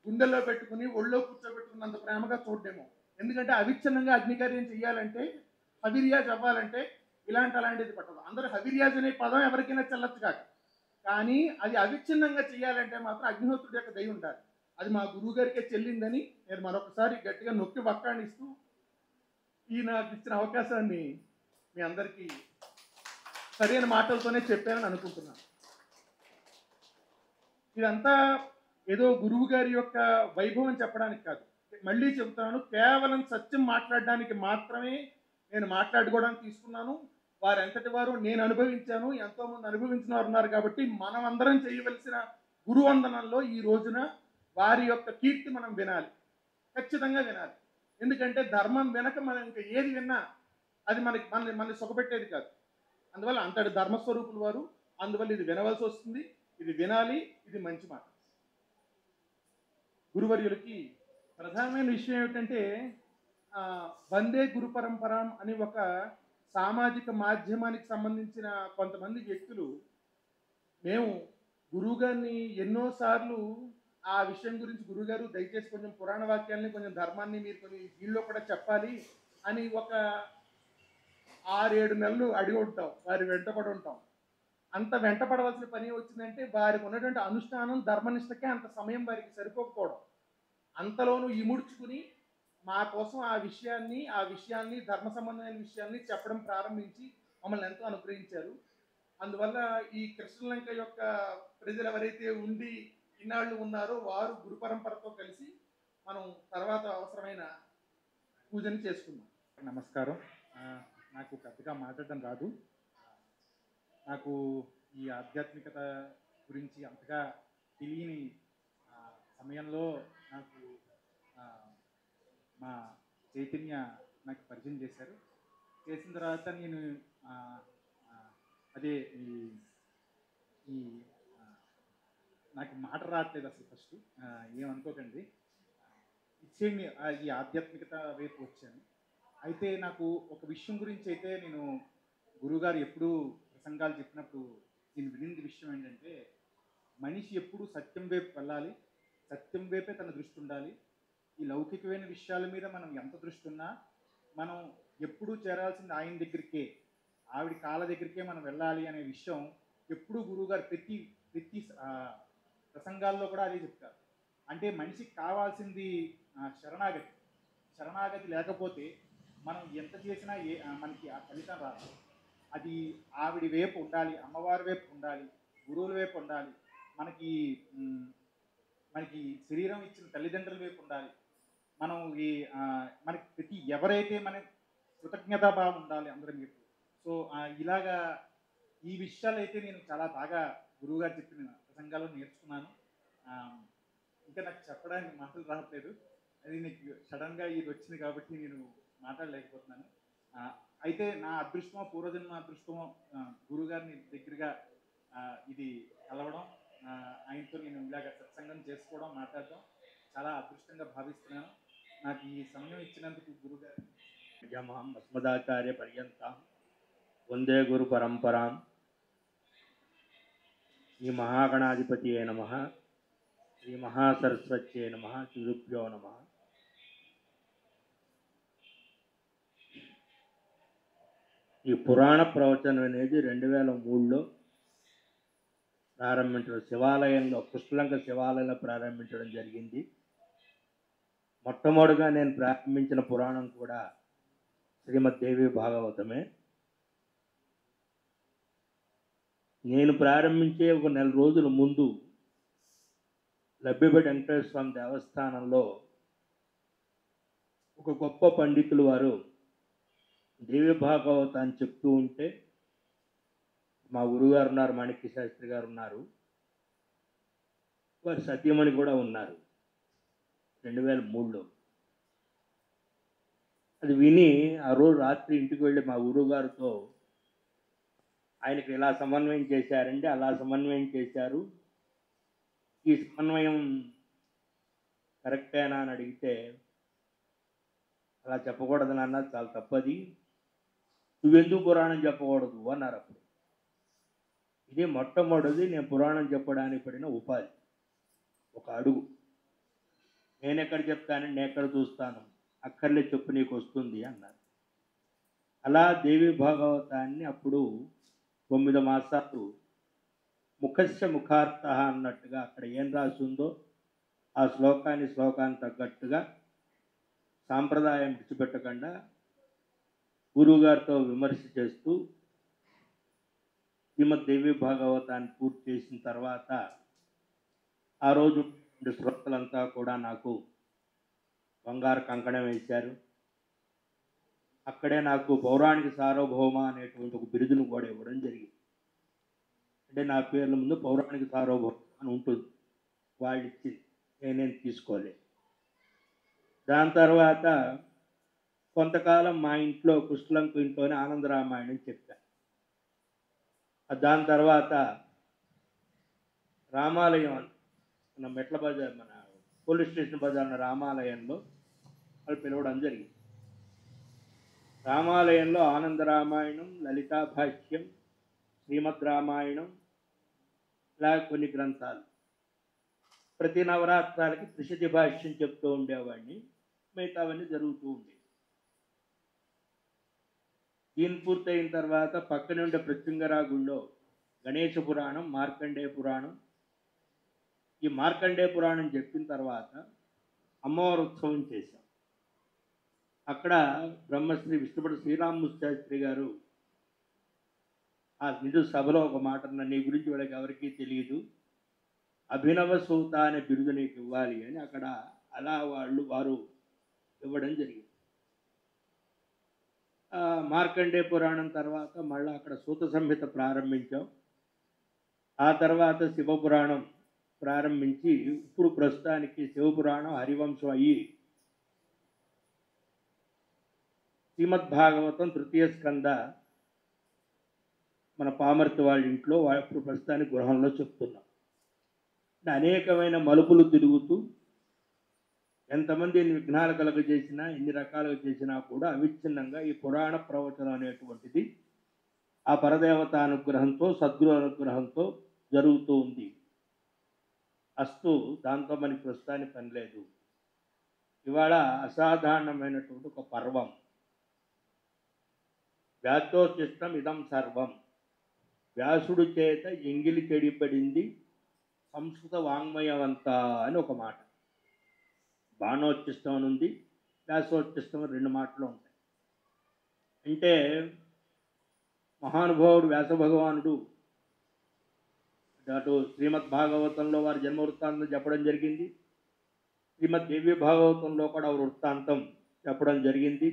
గుండెల్లో పెట్టుకుని ఒళ్ళో కూర్చోబెట్టుకున్నంత ప్రేమగా చూడడేమో. ఎందుకంటే అవిచ్ఛిన్నంగా అగ్నికార్యం చెయ్యాలంటే, హవిర్యాజ్ అవ్వాలంటే అలాంటిది పట్టదు. అందరూ హవిర్యాజ్ అనే పదం ఎవరికైనా చెల్లచ్చు కాక, కానీ అది అవిచ్ఛిన్నంగా చేయాలంటే మాత్రం అగ్నిహోత్రుడి యొక్క దయ ఉండాలి. అది మా గురువు గారికే చెల్లిందని నేను మరొకసారి గట్టిగా నొక్కి వక్కాణిస్తూ ఈ నాకు ఇచ్చిన అవకాశాన్ని మీ అందరికీ సరైన మాటలతోనే చెప్పానని అనుకుంటున్నాను. ఇదంతా ఏదో గురువు గారి యొక్క వైభవం చెప్పడానికి కాదు, మళ్ళీ చెబుతున్నాను, కేవలం సత్యం మాట్లాడడానికి మాత్రమే నేను మాట్లాడుకోవడానికి తీసుకున్నాను. వారెంతటి వారు నేను అనుభవించాను, ఎంతోమంది అనుభవించిన వారు ఉన్నారు. కాబట్టి మనం అందరం చేయవలసిన గురువందనంలో ఈ రోజున వారి యొక్క కీర్తి మనం వినాలి, ఖచ్చితంగా వినాలి. ఎందుకంటే ధర్మం వెనక మనం ఇంకా ఏది విన్నా అది మనల్ని సుఖపెట్టేది కాదు. అందువల్ల అంతటి ధర్మస్వరూపులు వారు, అందువల్ల ఇది వినవలసి వస్తుంది, ఇది వినాలి, ఇది మంచి మాట. గురువర్యులకి ప్రధానమైన విషయం ఏమిటంటే వందే గురు పరంపరం అని ఒక సామాజిక మాధ్యమానికి సంబంధించిన కొంతమంది వ్యక్తులు మేము గురువుగారిని ఎన్నోసార్లు ఆ విషయం గురించి గురువుగారు దయచేసి కొంచెం పురాణ వాక్యాలని కొంచెం ధర్మాన్ని మీరు కొన్ని వీళ్ళలో కూడా చెప్పాలి అని ఒక 6-7 నెలలు అడిగి ఉంటాం, వారి వెంటపడి ఉంటాం. అంత వెంటపడవలసిన పని వచ్చిందంటే వారికి ఉన్నటువంటి అనుష్ఠానం ధర్మనిష్టకే అంత సమయం వారికి సరిపోకపోవడం. అంతలోనూ ఇముడ్చుకుని మా కోసం ఆ విషయాన్ని ధర్మ సంబంధమైన విషయాన్ని చెప్పడం ప్రారంభించి మమ్మల్ని ఎంతో అనుగ్రహించారు. అందువల్ల ఈ కృష్ణలంక యొక్క ప్రజలు ఎవరైతే ఉండి ఇన్నాళ్ళు ఉన్నారో వారు గురు పరంపరతో కలిసి మనం తర్వాత అవసరమైన పూజని చేసుకుందాం. నమస్కారం. నాకు పెద్దగా మాట్లాడడం రాదు. నాకు ఈ ఆధ్యాత్మికత గురించి అంతగా తెలియని సమయంలో నాకు మా చైతన్య నాకు పరిచయం చేశారు. చేసిన తర్వాత నేను అదే ఈ నాకు మాట రావట్లేదు అసలు. ఫస్ట్ ఏమనుకోకండి, ఇచ్చేయండి. ఈ ఆధ్యాత్మికత వైపు వచ్చాను. అయితే నాకు ఒక విషయం గురించి అయితే నేను గురువుగారు ఎప్పుడూ ప్రసంగాలు చెప్పినప్పుడు నేను వినింది విషయం ఏంటంటే, మనిషి ఎప్పుడు సత్యం వైపు వెళ్ళాలి, సత్యం వైపే తన దృష్టి ఉండాలి. ఈ లౌకికమైన విషయాల మీద మనం ఎంత దృష్టి ఉన్నా మనం ఎప్పుడూ చేరాల్సింది ఆయన దగ్గరికే, ఆవిడ కాళ్ళ దగ్గరికే మనం వెళ్ళాలి అనే విషయం ఎప్పుడూ గురువుగారు ప్రతి ప్రసంగాల్లో కూడా అదే చెప్తారు. అంటే మనిషికి కావాల్సింది శరణాగతి లేకపోతే మనం ఎంత చేసినా మనకి ఆ ఫలితం రాదు. అది ఆవిడ వైపు ఉండాలి, అమ్మవారి వైపు ఉండాలి, గురువుల వైపు ఉండాలి, మనకి శరీరం ఇచ్చిన తల్లిదండ్రుల వైపు ఉండాలి. మనం మనకి ప్రతి ఎవరైతే మన కృతజ్ఞతాభావం ఉండాలి అందరం వైపు. సో ఇలాగా ఈ విషయాలు అయితే నేను చాలా బాగా గురువుగారు చెప్పిన ప్రసంగాల్లో నేర్చుకున్నాను. ఇంకా నాకు చెప్పడానికి మాటలు రావట్లేదు. అది నీకు సడన్గా ఇది వచ్చింది కాబట్టి నేను మాట్లాడలేకపోతున్నాను. అయితే నా అదృష్టమో పూర్వజన్మ అదృష్టమో గురువుగారిని దగ్గరగా ఇది కలవడం, ఆయనతో నేను ఇలాగ సత్సంగం చేసుకోవడం, మాట్లాడడం చాలా అదృష్టంగా భావిస్తున్నాను. నాకు ఈ సమయం ఇచ్చినందుకు గురువుగారు అస్మదాచార్య పర్యంతం వందే గురు పరంపరాం. శ్రీ మహాగణాధిపతియే నమః, శ్రీ మహాసరస్వత్యే నమః, శ్రీరుభ్యో నమః. ఈ పురాణ ప్రవచనం అనేది 2003లో ప్రారంభించడం, శివాలయంలో కృష్ణలంక శివాలయంలో ప్రారంభించడం జరిగింది. మొట్టమొదటిగా నేను ప్రారంభించిన పురాణం కూడా శ్రీమద్దేవి భాగవతమే. నేను ప్రారంభించే ఒక 1 నెల రోజుల ముందు లబ్బిపేట వెంకటేశ్వర స్వామి దేవస్థానంలో ఒక గొప్ప పండితులు వారు దేవి భాగవతాన్ని చెప్తూ ఉంటే, మా గురుగారు ఉన్నారు, మాణిక్య శాస్త్రి గారు ఉన్నారు, వారి సత్యమణి కూడా ఉన్నారు 2003లో. అది విని ఆ రోజు రాత్రి ఇంటికి వెళ్ళి మా గురువుగారితో ఆయనకి ఇలా సమన్వయం చేశారండి, అలా సమన్వయం చేశారు, ఈ సమన్వయం కరెక్టేనా అని అడిగితే, అలా చెప్పకూడదు నాన్న, చాలా తప్పది, నువ్వెందుకు పురాణం చెప్పకూడదు అన్నారు. అప్పుడు ఇది మొట్టమొదటిది నేను పురాణం చెప్పడానికి పడిన ఉపాధి, ఒక అడుగు. నేనెక్కడ చెప్తానండి, నేను ఎక్కడ చూస్తాను, అక్కర్లే చెప్పు నీకు వస్తుంది అన్నారు. అలా దేవి భాగవతాన్ని అప్పుడు 9 మాసాలు ముఖస్య ముఖార్థ అన్నట్టుగా అక్కడ ఏం రాసి ఉందో ఆ శ్లోకాన్ని తగ్గట్టుగా సాంప్రదాయం విడిచిపెట్టకుండా గురువుగారితో విమర్శ చేస్తూ శ్రీమద్ దేవి భాగవతాన్ని పూర్తి చేసిన తర్వాత ఆ రోజు శ్రోతలంతా కూడా నాకు బంగారు కంకణం వేశారు. అక్కడే నాకు పౌరాణిక సార్వభౌమ అనేటువంటి ఒక బిరుదును కూడా ఇవ్వడం జరిగింది. అంటే నా పేర్ల ముందు పౌరాణిక సార్వభౌమ అని ఉంటుంది, వాళ్ళు ఇచ్చి నేనేం తీసుకోలేదు. దాని తర్వాత కొంతకాలం మా ఇంట్లో కుష్లంకు ఇంట్లోనే ఆనందరామాయణం చెప్పాను. దాని తర్వాత రామాలయం మన మెట్ల బజార్, మన పోలీస్ స్టేషన్ బజార్ ఉన్న రామాలయంలో వాళ్ళు పిలవడం జరిగింది. రామాలయంలో ఆనందరామాయణం, లలితా భాష్యం, శ్రీమద్ రామాయణం, ఇలా కొన్ని గ్రంథాలు. ప్రతి నవరాత్రాలకి త్రిశతి భాష్యం చెప్తూ ఉండేవాడిని, మిగతావన్నీ జరుగుతూ ఉండేవి. దీని పూర్తయిన తర్వాత పక్కనే ఉండే ప్రత్యుంగరాగుల్లో గణేశ పురాణం, మార్కండేయ పురాణం. ఈ మార్కండేయ పురాణం చెప్పిన తర్వాత అమ్మవారి ఉత్సవం చేశాం. అక్కడ బ్రహ్మశ్రీ విష్ణుపడి శ్రీరామమూర్తి శాస్త్రి గారు ఆ నిజ సభలో ఒక మాట అన్న, నీ గురించి వాళ్ళకి ఎవరికీ తెలియదు, అభినవ సూత అనే బిరుదు నీకు ఇవ్వాలి అని అక్కడ అలా వారు ఇవ్వడం జరిగింది. మార్కండేయ పురాణం తర్వాత మళ్ళీ అక్కడ సూత సంహిత ప్రారంభించాం. ఆ తర్వాత శివపురాణం ప్రారంభించి ఇప్పుడు ప్రస్తుతానికి శివపురాణం, హరివంశం అయ్యి శ్రీమద్భాగవతం తృతీయ స్కంద మన పామర్తి వాళ్ళ ఇంట్లో ఇప్పుడు ప్రస్తుతానికి గృహంలో చెప్తున్నాం. అనేకమైన మలుపులు తిరుగుతూ ఎంతమంది ఎన్ని విఘ్నాలు కలుగజేసినా, ఎన్ని రకాలుగా చేసినా కూడా అవిచ్ఛిన్నంగా ఈ పురాణ ప్రవచనం అనేటువంటిది ఆ పరదేవత అనుగ్రహంతో, సద్గురు అనుగ్రహంతో జరుగుతూ ఉంది. అస్తు దాంతో మనకి ప్రస్తుతానికి పని లేదు. ఇవాళ అసాధారణమైనటువంటి ఒక పర్వం, వ్యాసోచిష్టం ఇదం సర్వం, వ్యాసుడు చేత ఎంగిలి చెడిపడింది సంస్కృత వాంగ్మయమంతా అని ఒక మాట. బాణోచ్చిష్టం అని ఉంది, వ్యాసోచ్చిష్టం 2 మాటలు ఉంటాయి. అంటే మహానుభావుడు వ్యాస భగవానుడు అటు శ్రీమద్ భాగవతంలో వారి జన్మ వృత్తాంతం చెప్పడం జరిగింది, శ్రీమద్ దేవి భాగవతంలో కూడా వృత్తాంతం చెప్పడం జరిగింది.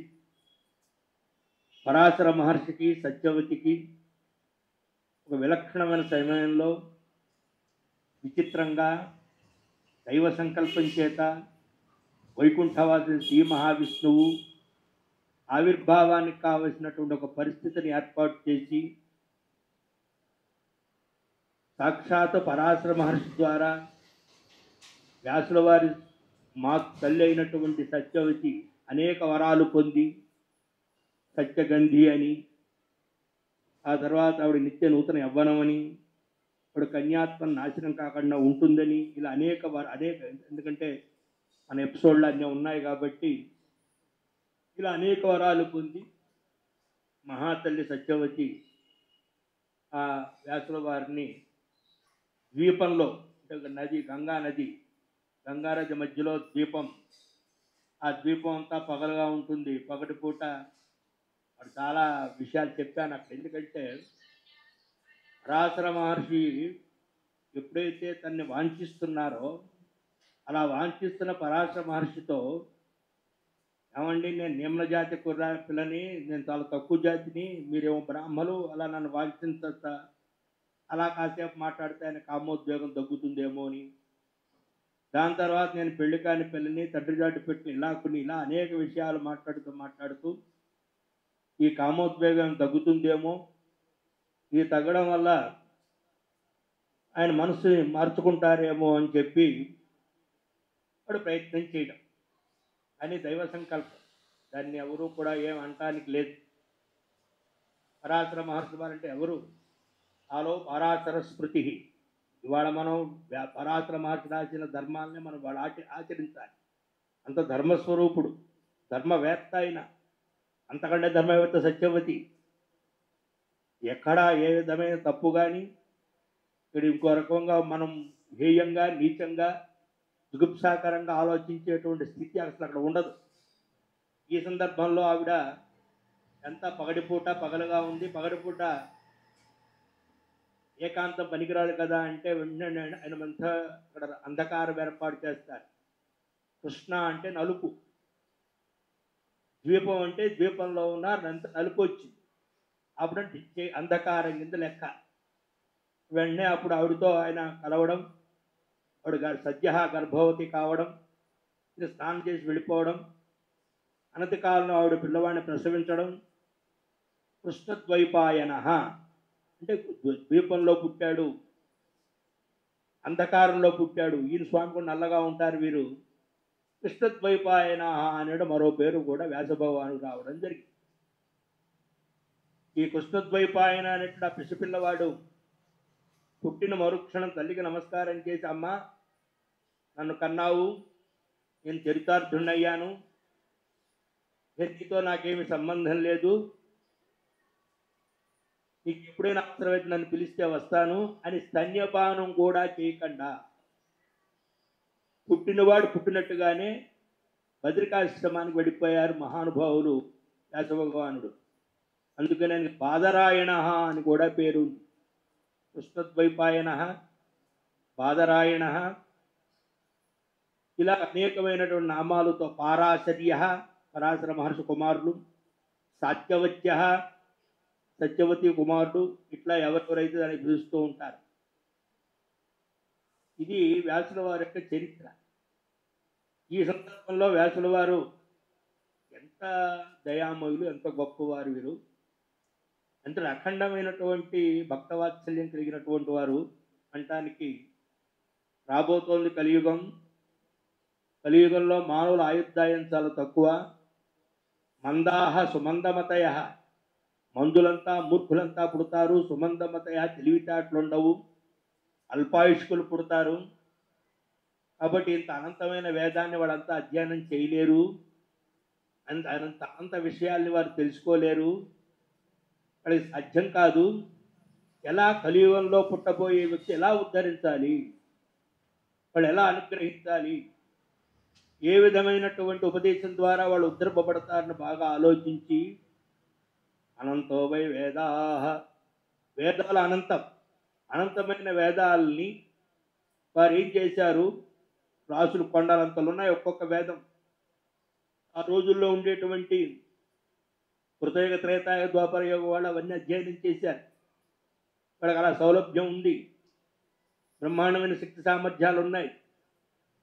పరాశర మహర్షికి, సత్యవతికి ఒక విలక్షణమైన సమయంలో విచిత్రంగా దైవ సంకల్పం చేత వైకుంఠవాసి శ్రీ మహావిష్ణువు ఆవిర్భావానికి కావలసినటువంటి ఒక పరిస్థితిని ఏర్పాటు చేసి సాక్షాత్ పరాశర మహర్షి ద్వారా వ్యాసుల వారి మా తల్లి అయినటువంటి సత్యవతి అనేక వరాలు పొంది సత్యగంధి అని, ఆ తర్వాత ఆవిడ నిత్య నూతన యవ్వనమని, ఆవిడ కన్యాత్మను నాశనం కాకుండా ఉంటుందని, ఇలా అనేక ఎందుకంటే మన ఎపిసోడ్లు అన్నీ ఉన్నాయి కాబట్టి ఇలా అనేక వరాలు పొంది మహాతల్లి సత్యవతి ఆ వ్యాసుల వారిని ద్వీపంలో, అంటే నది, గంగానది మధ్యలో ద్వీపం, ఆ ద్వీపం అంతా పగలుగా ఉంటుంది. పగటిపూట వాడు చాలా విషయాలు చెప్పాను అక్కడ. ఎందుకంటే పరాశర మహర్షి ఎప్పుడైతే తన్ని వాంఛిస్తున్నారో అలా వాంఛిస్తున్న పరాశర మహర్షితో, ఏమండి నేను నిమ్న జాతి పిల్లని, నేను చాలా తక్కువ జాతిని, మీరేమో బ్రాహ్మలు, అలా నన్ను వాంఛించచ్చా? అలా కాసేపు మాట్లాడితే ఆయన కామోద్వేగం తగ్గుతుందేమో అని దాని తర్వాత నేను పెళ్లి కాని పిల్లని తండ్రి జాటి పెట్టి ఇలా అనేక విషయాలు మాట్లాడుతూ ఈ కామోద్వేగం తగ్గుతుందేమో, ఇది తగ్గడం వల్ల ఆయన మనసుని మార్చుకుంటారేమో అని చెప్పి వాడు ప్రయత్నం చేయడం అని దైవ సంకల్పం. దాన్ని ఎవరు కూడా ఏం అనటానికి లేదు. పరాశర మహర్షి వారంటే ఎవరు? ఆలో పరాశర స్మృతి. ఇవాళ మనం పరాశర మహర్షి రాసిన ధర్మాలని మనం వాళ్ళు ఆచరించాలి. అంత ధర్మస్వరూపుడు, ధర్మవేత్త అయిన, అంతకంటే ధర్మవేత్త సత్యవతి. ఎక్కడా ఏ విధమైన తప్పు కానీ ఇక్కడ ఇంకో రకంగా మనం హేయంగా, నీచంగా, జుగుప్సాకరంగా ఆలోచించేటువంటి స్థితి అసలు అక్కడ ఉండదు. ఈ సందర్భంలో ఆవిడ ఎంత పగలుగా ఉంది. పగటిపూట ఏకాంతం పనికిరాదు కదా అంటే వెంటనే ఆయన అంతా అక్కడ అంధకారం ఏర్పాటు చేస్తారు. కృష్ణ అంటే నలుపు, ద్వీపం అంటే ద్వీపంలో ఉన్న నలుపు వచ్చింది. అప్పుడంటే అంధకారం కింద లెక్క. వెంటనే అప్పుడు ఆవిడతో ఆయన కలవడం, ఆవిడ సద్య గర్భవతి కావడం, ఇది స్నానం చేసి వెళ్ళిపోవడం, అనతి కాలంలో ఆవిడ పిల్లవాడిని ప్రసవించడం. కృష్ణద్వైపాయన అంటే ద్వీపంలో పుట్టాడు, అంధకారంలో పుట్టాడు. ఈయన స్వామి కూడా నల్లగా ఉంటారు వీరు. కృష్ణద్వైపాయన అనేది మరో పేరు కూడా వ్యాసభగవానుడు రావడం జరిగింది. ఈ కృష్ణద్వైపాయన అనేటువంటి ఆ పిల్లవాడు పుట్టిన మరుక్షణం తల్లికి నమస్కారం చేసి, అమ్మ నన్ను కన్నావు, నేను చరితార్థుణ్ణయ్యాను, నీతో నాకేమి సంబంధం లేదు, నీకు ఎప్పుడైనా అవసరమైతే నన్ను పిలిస్తే వస్తాను అని స్తన్యపానం కూడా చేయకుండా పుట్టినవాడు పుట్టినట్టుగానే బద్రికాశ్రమానికి వెళ్ళిపోయారు మహానుభావులు వ్యాసభగవానుడు. అందుకని ఆయనకి బాదరాయణ అని కూడా పేరు. కృష్ణద్వైపాయన, బాదరాయణ, ఇలా అనేకమైనటువంటి నామాలతో, పారాశర్య పరాశర మహర్షి కుమారులు, సాత్యవత్య సత్యవతి కుమారుడు, ఇట్లా ఎవరెవరైతే దాన్ని పిలుస్తూ ఉంటారు. ఇది వ్యాసుల వారి యొక్క చరిత్ర. ఈ సందర్భంలో వ్యాసుల వారు ఎంత దయామయులు, ఎంత గొప్పవారు వీరు, ఎంత అఖండమైనటువంటి భక్తవాత్సల్యం కలిగినటువంటి వారు అంటానికి రాబోతోంది కలియుగం. కలియుగంలో మానవుల ఆయుర్దాయం చాలా తక్కువ. మందాహ సుమందమతయ, మందులంతా మూర్ఖులంతా పుడతారు. సుమందమతయ, తెలివితేటలుండవు, అల్పాయుష్కులు పుడతారు. కాబట్టి ఇంత అనంతమైన వేదాన్ని వాళ్ళంతా అధ్యయనం చేయలేరు, అనంత విషయాల్ని వారు తెలుసుకోలేరు, వాళ్ళకి సాధ్యం కాదు. ఎలా కలియుగంలో పుట్టబోయే వ్యక్తి ఎలా ఉద్ధరించాలి, వాళ్ళు ఎలా అనుగ్రహించాలి, ఏ విధమైనటువంటి ఉపదేశం ద్వారా వాళ్ళు ఉద్ధరింపబడతారని బాగా ఆలోచించి, అనంతో వై వేదాః, వేదాలు అనంతం, అనంతమైన వేదాలని వారు ఏం చేశారు, రాసులు కొండలంతలు ఉన్నాయి ఒక్కొక్క వేదం. ఆ రోజుల్లో ఉండేటువంటి కృతయుగ, త్రేతాయుగ, ద్వాపర యుగం వాళ్ళు అవన్నీ అధ్యయనం చేశారు. వాళ్ళకి అలా సౌలభ్యం ఉంది, బ్రహ్మాండమైన శక్తి సామర్థ్యాలు ఉన్నాయి,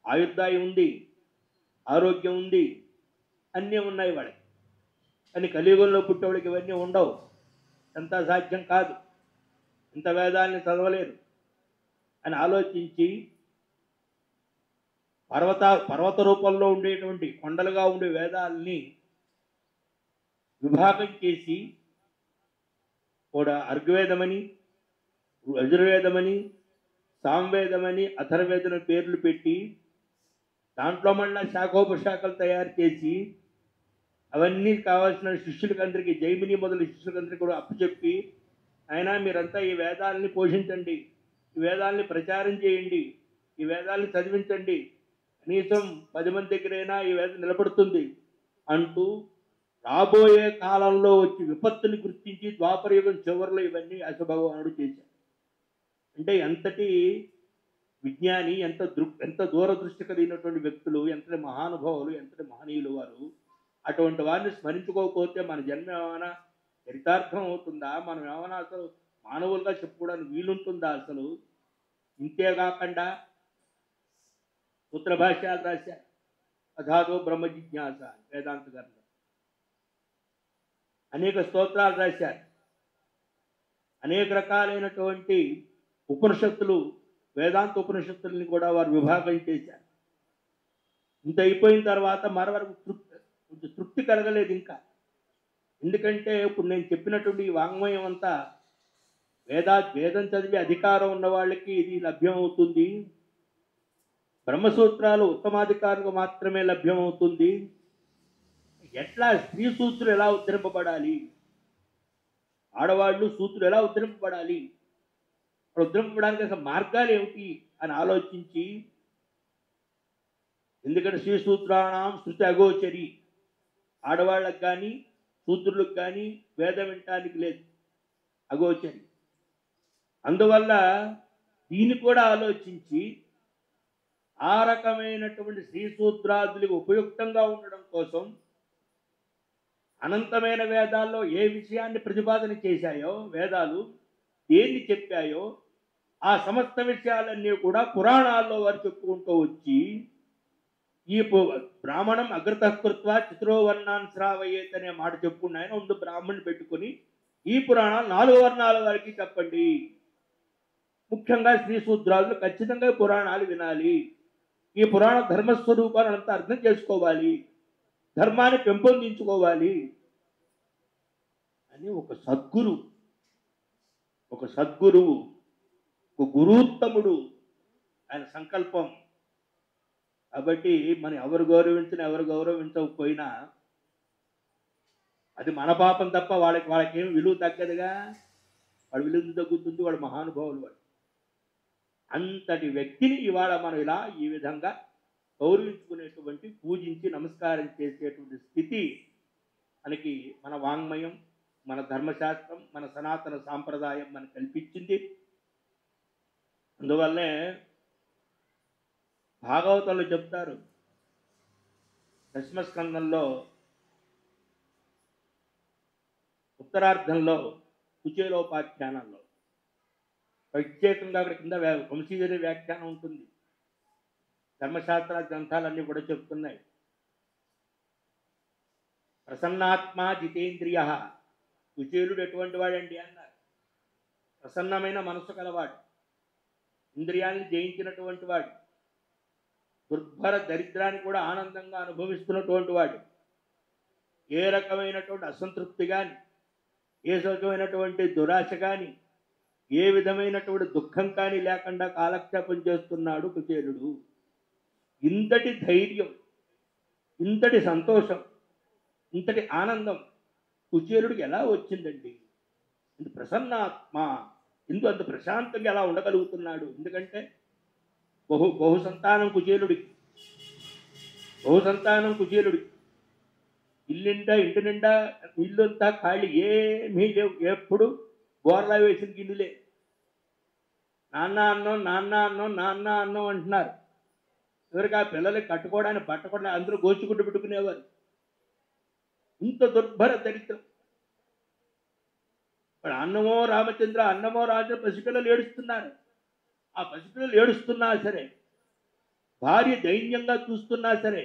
ఆయుర్దాయం ఉంది, ఆరోగ్యం ఉంది, అన్నీ ఉన్నాయి వాళ్ళకి. కానీ కలియుగంలో పుట్టేవాళ్ళకి ఇవన్నీ ఉండవు, ఎంత సాధ్యం కాదు, ఇంత వేదాలని చదవలేరు అని ఆలోచించి పర్వత రూపంలో ఉండేటువంటి కొండలుగా ఉండే వేదాలని విభాగం చేసి కూడా అర్గ్వేదమని, యజుర్వేదమని, సామవేదమని, అథర్వేదం పేర్లు పెట్టి దాంట్లో మళ్ళీ శాఖోపశాఖలు తయారు చేసి అవన్నీ కావాల్సిన శిష్యులకి అందరికీ, జైమిని మొదలు శిష్యులకందరికీ కూడా అప్పచెప్పి, అయినా మీరంతా ఈ వేదాలని పోషించండి, ఈ వేదాలని ప్రచారం చేయండి, ఈ వేదాలని చదివించండి, కనీసం 10 మంది దగ్గరైనా ఈ వేదం నిలబడుతుంది అంటూ రాబోయే కాలంలో వచ్చి విపత్తుని గుర్తించి ద్వాపర యుగం చివరిలో ఇవన్నీ వ్యాసభగవానుడు చేశారు. అంటే ఎంతటి విజ్ఞాని, ఎంత దూరదృష్టి కలిగినటువంటి వ్యక్తులు, ఎంతటి మహానుభావులు, ఎంతటి మహనీయులు వారు. అటువంటి వారిని స్మరించుకోకపోతే మన జన్మ ఏమైనా చరితార్థం అవుతుందా? మనం ఏమైనా అసలు మానవులుగా చెప్పుకోవడానికి వీలుంటుందా? అసలు ఇంతేకాకుండా సూత్ర భాష్యాలు రాశారు. అథాతో బ్రహ్మ జిజ్ఞాస వేదాంత గ్రంథం. అనేక స్తోత్రాలు రాశారు. అనేక రకాలైనటువంటి ఉపనిషత్తులు, వేదాంత ఉపనిషత్తుల్ని కూడా వారు విభాగం చేశారు. ఇంత అయిపోయిన తర్వాత మరొకరు కొంచెం తృప్తి కలగలేదు ఇంకా. ఎందుకంటే ఇప్పుడు నేను చెప్పినటువంటి ఈ వాంగ్మయం అంతా వేదం చదివి అధికారం ఉన్న వాళ్ళకి ఇది లభ్యమవుతుంది. బ్రహ్మసూత్రాలు ఉత్తమాధికారులకు మాత్రమే లభ్యమవుతుంది. ఎట్లా స్త్రీ సూత్రులు ఎలా ఉద్ధరింపబడాలి, ఆడవాళ్ళు సూత్రులు ఎలా ఉద్ధరింపబడాలి, ఉద్ధరింపబడానికి అసలు మార్గాలు ఏమిటి అని ఆలోచించి, ఎందుకంటే శ్రీ సూత్రాణం శృతి అగోచరి, ఆడవాళ్ళకు కానీ సూత్రులకు కానీ వేదం వినటానికి లేదు, అగోచరి. అందువల్ల దీన్ని కూడా ఆలోచించి ఆ రకమైనటువంటి శ్రీ సూత్రాదులకు ఉపయుక్తంగా ఉండడం కోసం అనంతమైన వేదాల్లో ఏ విషయాన్ని ప్రతిపాదన చేశాయో, వేదాలు దేన్ని చెప్పాయో ఆ సమస్త విషయాలన్నీ కూడా పురాణాల్లో వారు చెప్పుకుంటూ వచ్చి, ఈ బ్రాహ్మణం అగ్రతకృత్వ చతురోవర్ణాన్ శ్రావయేత్ అనే మాట చెప్పుకున్న ఆయన ముందు బ్రాహ్మణ్ పెట్టుకుని ఈ పురాణాలు 4 వర్ణాల వారికి చెప్పండి. ముఖ్యంగా శ్రీ సూత్రాదులు ఖచ్చితంగా పురాణాలు వినాలి. ఈ పురాణ ధర్మస్వరూపాలను అంతా అర్థం చేసుకోవాలి, ధర్మాన్ని పెంపొందించుకోవాలి అని ఒక సద్గురువు, ఒక గురుత్తముడు ఆయన సంకల్పం. కాబట్టి మనం ఎవరు గౌరవించకపోయినా అది మన పాపం తప్ప వాళ్ళకేం విలువ తగ్గదుగా. వాడు విలువ తగ్గుతుంది, వాడు మహానుభావులు. వాడు అంతటి వ్యక్తిని ఇవాళ మనం ఇలా ఈ విధంగా గౌరవించుకునేటువంటి, పూజించి నమస్కారం చేసేటువంటి స్థితి మనకి మన వాంగ్మయం, మన ధర్మశాస్త్రం, మన సనాతన సాంప్రదాయం మనకు కల్పించింది. అందువల్లనే భాగవతంలో చెప్తారు, దశమస్కందంలో ఉత్తరార్ధంలో కుచేలోపాఖ్యానంలో ప్రత్యేకంగా అక్కడ కింద వంశీధరి వ్యాఖ్యానం ఉంటుంది. ధర్మశాస్త్ర గ్రంథాలన్నీ కూడా చెప్తున్నాయి. ప్రసన్నాత్మ జితేంద్రియ, కుచేలుడు ఎటువంటి వాడండి అన్నారు. ప్రసన్నమైన మనసు కలవాడు, ఇంద్రియాన్ని జయించినటువంటి వాడు, దుర్భర దరిద్రాన్ని కూడా ఆనందంగా అనుభవిస్తున్నటువంటి వాడు, ఏ రకమైనటువంటి అసంతృప్తి కానీ, ఏ రకమైనటువంటి దురాశ కానీ, ఏ విధమైనటువంటి దుఃఖం కానీ లేకుండా కాలక్షేపం చేస్తున్నాడు కుచేలుడు. ఇంతటి ధైర్యం, ఇంతటి సంతోషం, ఇంతటి ఆనందం కుచేలుడికి ఎలా వచ్చిందండి? ఇంత ప్రసన్నాత్మ, ఇందు అంత ప్రశాంతంగా ఎలా ఉండగలుగుతున్నాడు? ఎందుకంటే బహు సంతానం కుచేలుడికి, ఇంటి నిండా ఇల్లంతా ఖాళీ, ఏమీ లేవు. ఎప్పుడు బోర్లా వేసిన గిన్నెలే. నాన్న అన్నం అంటున్నారు. ఎవరికి ఆ పిల్లలకి కట్టుకోవడానికి బట్ట కూడా అందరూ గోచుకుంటూ పెట్టుకునేవారు. ఇంత దుర్భర దరిద్రం. ఇప్పుడు అన్నమో రామచంద్ర పసిపిల్లలు ఏడుస్తున్నారు. ఆ పసిపిల్లలు ఏడుస్తున్నా సరే, భార్య దైన్యంగా చూస్తున్నా సరే,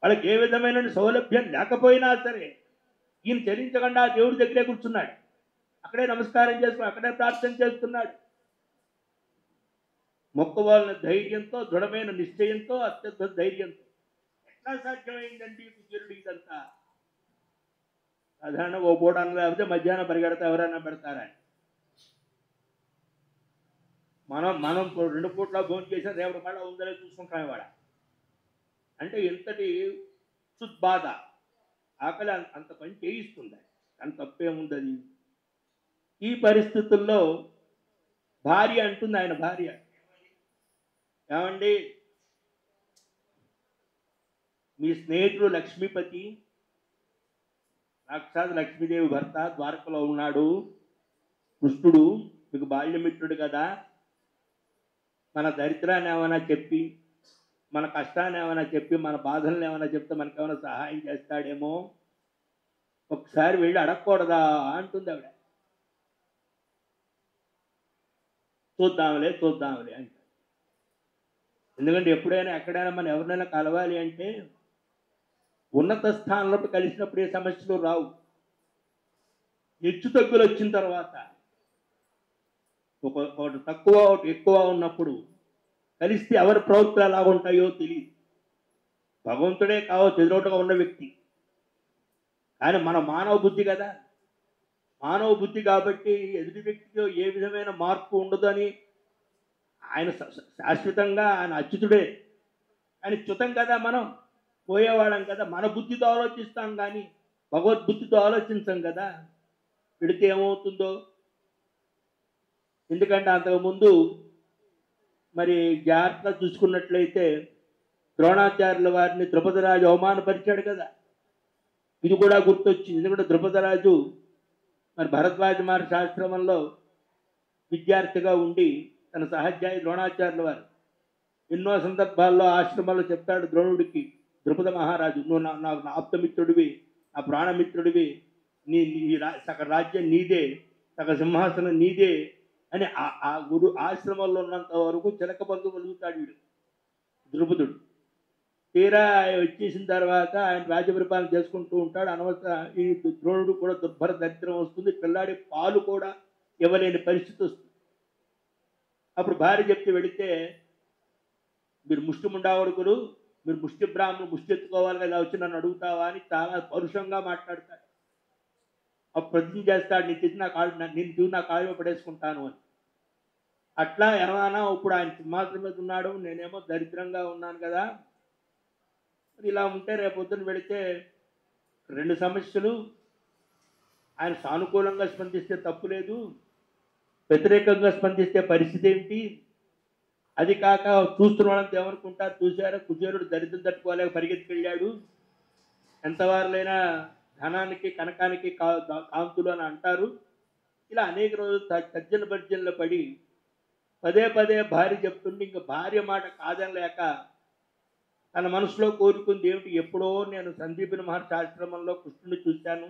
వాళ్ళకి ఏ విధమైన సౌలభ్యం లేకపోయినా సరే, ఈయన చలించకుండా దేవుడి దగ్గరే కూర్చున్నాడు. అక్కడే నమస్కారం చేసుకుని అక్కడే ప్రార్థన చేస్తున్నాడు. మొక్కవాళ్ళ ధైర్యంతో, దృఢమైన నిశ్చయంతో, అత్యంత ధైర్యంతో. ఎట్లా సాధ్యమైందండి కుచేలుడు ఇదంతా? సాధారణ ఓ పూట అన్న లేకపోతే మధ్యాహ్నం పరిగెడతా ఎవరైనా పెడతారా? మనం 2 పూట్ల భోజనం చేసిన రేపటి మళ్ళీ ఉందలే చూసుకుంటాం ఇవాళ. అంటే ఎంతటి సుద్బాధ, ఆకలి అంత పని చేయిస్తుంది. అంత తప్పేముంది అది. ఈ పరిస్థితుల్లో భార్య అంటుంది, ఆయన భార్య, ఏమండి మీ స్నేహితుడు లక్ష్మీపతి, సాక్షాత్ లక్ష్మీదేవి భర్త ద్వారకలో ఉన్నాడు కృష్ణుడు, మీకు బాల్యమిత్రుడు కదా, మన దరిద్రాన్ని ఏమైనా చెప్పి, మన కష్టాన్ని ఏమైనా చెప్పి, మన బాధలను ఏమైనా చెప్తే మనకేమైనా సహాయం చేస్తాడేమో, ఒకసారి వెళ్ళి అడగకూడదా అంటుంది ఆవిడ. చూద్దాంలే అంటారు. ఎందుకంటే ఎప్పుడైనా ఎక్కడైనా మనం ఎవరినైనా కలవాలి అంటే ఉన్నత స్థానంలో కలిసినప్పుడు ఏ సమస్యలు రావు. హెచ్చు తగ్గులు వచ్చిన తర్వాత ఒకటి తక్కువ ఒకటి ఎక్కువ ఉన్నప్పుడు కలిస్తే ఎవరి ప్రవృత్తులు ఎలా ఉంటాయో తెలియదు. భగవంతుడే కావచ్చు ఎదురోటగా ఉన్న వ్యక్తి, కానీ మన మానవ బుద్ధి కదా, మానవ బుద్ధి కాబట్టి ఎదుటి వ్యక్తిలో ఏ విధమైన మార్పు ఉండదని ఆయన శాశ్వతంగా ఆయన అచ్యుతుడే, ఆయన చ్యుతం కదా, మనం పోయేవాళ్ళం కదా, మన బుద్ధితో ఆలోచిస్తాం కానీ భగవద్బుద్ధితో ఆలోచించాం కదా. పెడితే ఏమవుతుందో. ఎందుకంటే అంతకుముందు మరి జాగ్రత్తగా చూసుకున్నట్లయితే ద్రోణాచార్యుల వారిని ద్రుపదరాజు అవమానపరిచాడు కదా, ఇది కూడా గుర్తొచ్చింది. ఎందుకంటే ద్రుపదరాజు మరి భరద్వాజ మహర్షి ఆశ్రమంలో విద్యార్థిగా ఉండి తన సహధ్యాయి ద్రోణాచార్యుల వారు ఎన్నో సందర్భాల్లో ఆశ్రమాల్లో చెప్తాడు ద్రోణుడికి, ద్రుపద మహారాజు నువ్వు నాకు నా ఆప్తమిత్రుడివి, నా ప్రాణమిత్రుడివి, సగ రాజ్యం నీదే, సగ సింహాసనం నీదే అని ఆ గురు ఆశ్రమంలో ఉన్నంత వరకు చిలకబందు కలుగుతాడు వీడు ద్రుపదుడు. తీరా వచ్చేసిన తర్వాత ఆయన రాజ్యపరిపాలన చేసుకుంటూ ఉంటాడు. అనవసర ఈ ద్రోణుడు కూడా దుర్భర దరిద్రం వస్తుంది, పిల్లాడి పాలు కూడా ఇవ్వలేని పరిస్థితి వస్తుంది. అప్పుడు భార్య చెప్తే వెళితే, మీరు ముష్టి ముండావడుకులు, మీరు ముష్టి బ్రాహ్మణులు ముష్టి ఎత్తుకోవాలి కదా, వచ్చి నన్ను అడుగుతావా అని చాలా పరుషంగా మాట్లాడతాడు. అప్పుడు ప్రతిజ్ఞ చేస్తాడు, నీ తెచ్చి నా కాళ్ళలో పడేసుకుంటాను అని. అట్లా ఏమైనా ఇప్పుడు ఆయన సింహాసనం మీద ఉన్నాడు, నేనేమో దరిద్రంగా ఉన్నాను కదా, ఇలా ఉంటే రేపొద్దున వెళితే రెండు సమస్యలు. ఆయన సానుకూలంగా స్పందిస్తే తప్పు లేదు, వ్యతిరేకంగా స్పందిస్తే పరిస్థితి ఏమిటి? అది కాక చూస్తున్న వాళ్ళంతా ఏమనుకుంటారు, చూశారా కుచేరుడు దరిద్రం తట్టుకోలేక పరిగెత్తుకెళ్ళాడు, ఎంతవారులైనా ధనానికి కనకానికి కాంతులు అని అంటారు. ఇలా అనేక రోజులు తర్జన భర్జనలో పడి పదే పదే భార్య చెప్తుంటే ఇంకా భార్య మాట కాదనలేక తన మనసులో కోరుకుంది ఏమిటి, ఎప్పుడో నేను సందీపుని మహర్షి ఆశ్రమంలో కృష్ణుని చూశాను,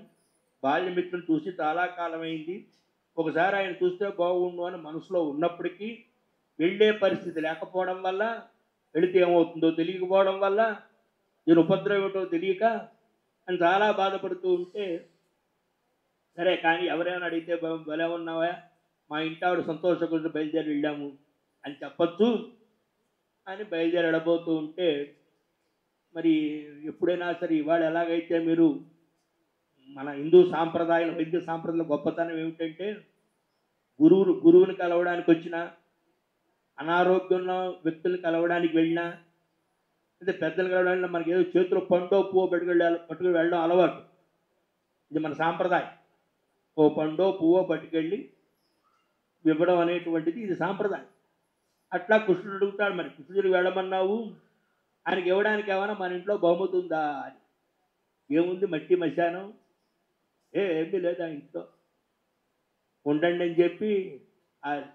బాల్యమిత్రుని చూసి చాలా కాలమైంది, ఒకసారి ఆయన చూస్తే బాగుండు అని మనసులో ఉన్నప్పటికీ వెళ్ళే పరిస్థితి లేకపోవడం వల్ల, వెళితే ఏమవుతుందో తెలియకపోవడం వల్ల, దీని ఉపద్రవం ఏమిటో తెలియక అని చాలా బాధపడుతూ ఉంటే, సరే కానీ ఎవరైనా అడిగితే భలే ఉన్నావా, మా ఇంటి ఆవిడ సంతోష గురించి బయలుదేరి వెళ్ళాము అని చెప్పచ్చు అని బయలుదేరి వెళ్ళబోతూ ఉంటే, మరి ఎప్పుడైనా సరే ఇవాళ ఎలాగైతే మీరు మన హిందూ సాంప్రదాయం వైద్య సాంప్రదాయం గొప్పతనం ఏమిటంటే, గురువుని కలవడానికి వచ్చిన, అనారోగ్యంలో వ్యక్తులు కలవడానికి వెళ్ళినా, అంటే పెద్దలు కలవడానికి మనకి ఏదో చేతిలో పండో పువ్వు పట్టుకుని వెళ్ళడం అలవాటు, ఇది మన సాంప్రదాయం. ఓ పండో పువ్వో పట్టుకెళ్ళి ఇవ్వడం అనేటువంటిది ఇది సాంప్రదాయం. అట్లా కృష్ణుడు అడుగుతాడు, మరి కృష్ణుడికి వెళ్ళమన్నావు, ఆయనకి ఇవ్వడానికి ఏమైనా మన ఇంట్లో బహుమతి ఉందా అని. ఏముంది, మట్టి మశానం ఏమీ లేదు ఆ ఇంట్లో, ఉండండి అని చెప్పి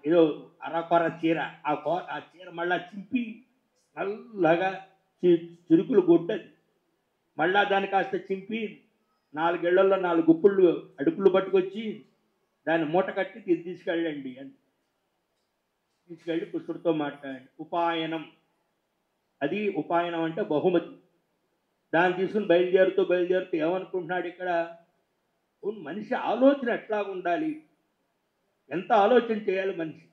ఏదో అరకొర చీర, ఆ చీర మళ్ళా చింపి నల్లగా చిరుకులు గుడ్డది, మళ్ళా దాన్ని కాస్త చింపి 4 ఇళ్లలో 4 గుప్పుళ్ళు అడుపులు పట్టుకొచ్చి దాన్ని మూట కట్టి తీసుకెళ్ళండి అని తీసుకెళ్ళి కృష్ణుడితో మాట్లాడండి. ఉపాయనం, అది ఉపాయనం అంటే బహుమతి. దాన్ని తీసుకుని బయలుదేరుతూ ఏమనుకుంటున్నాడు ఇక్కడ, మనిషి ఆలోచన ఎట్లా ఉండాలి, ఎంత ఆలోచన చేయాలి మనిషి.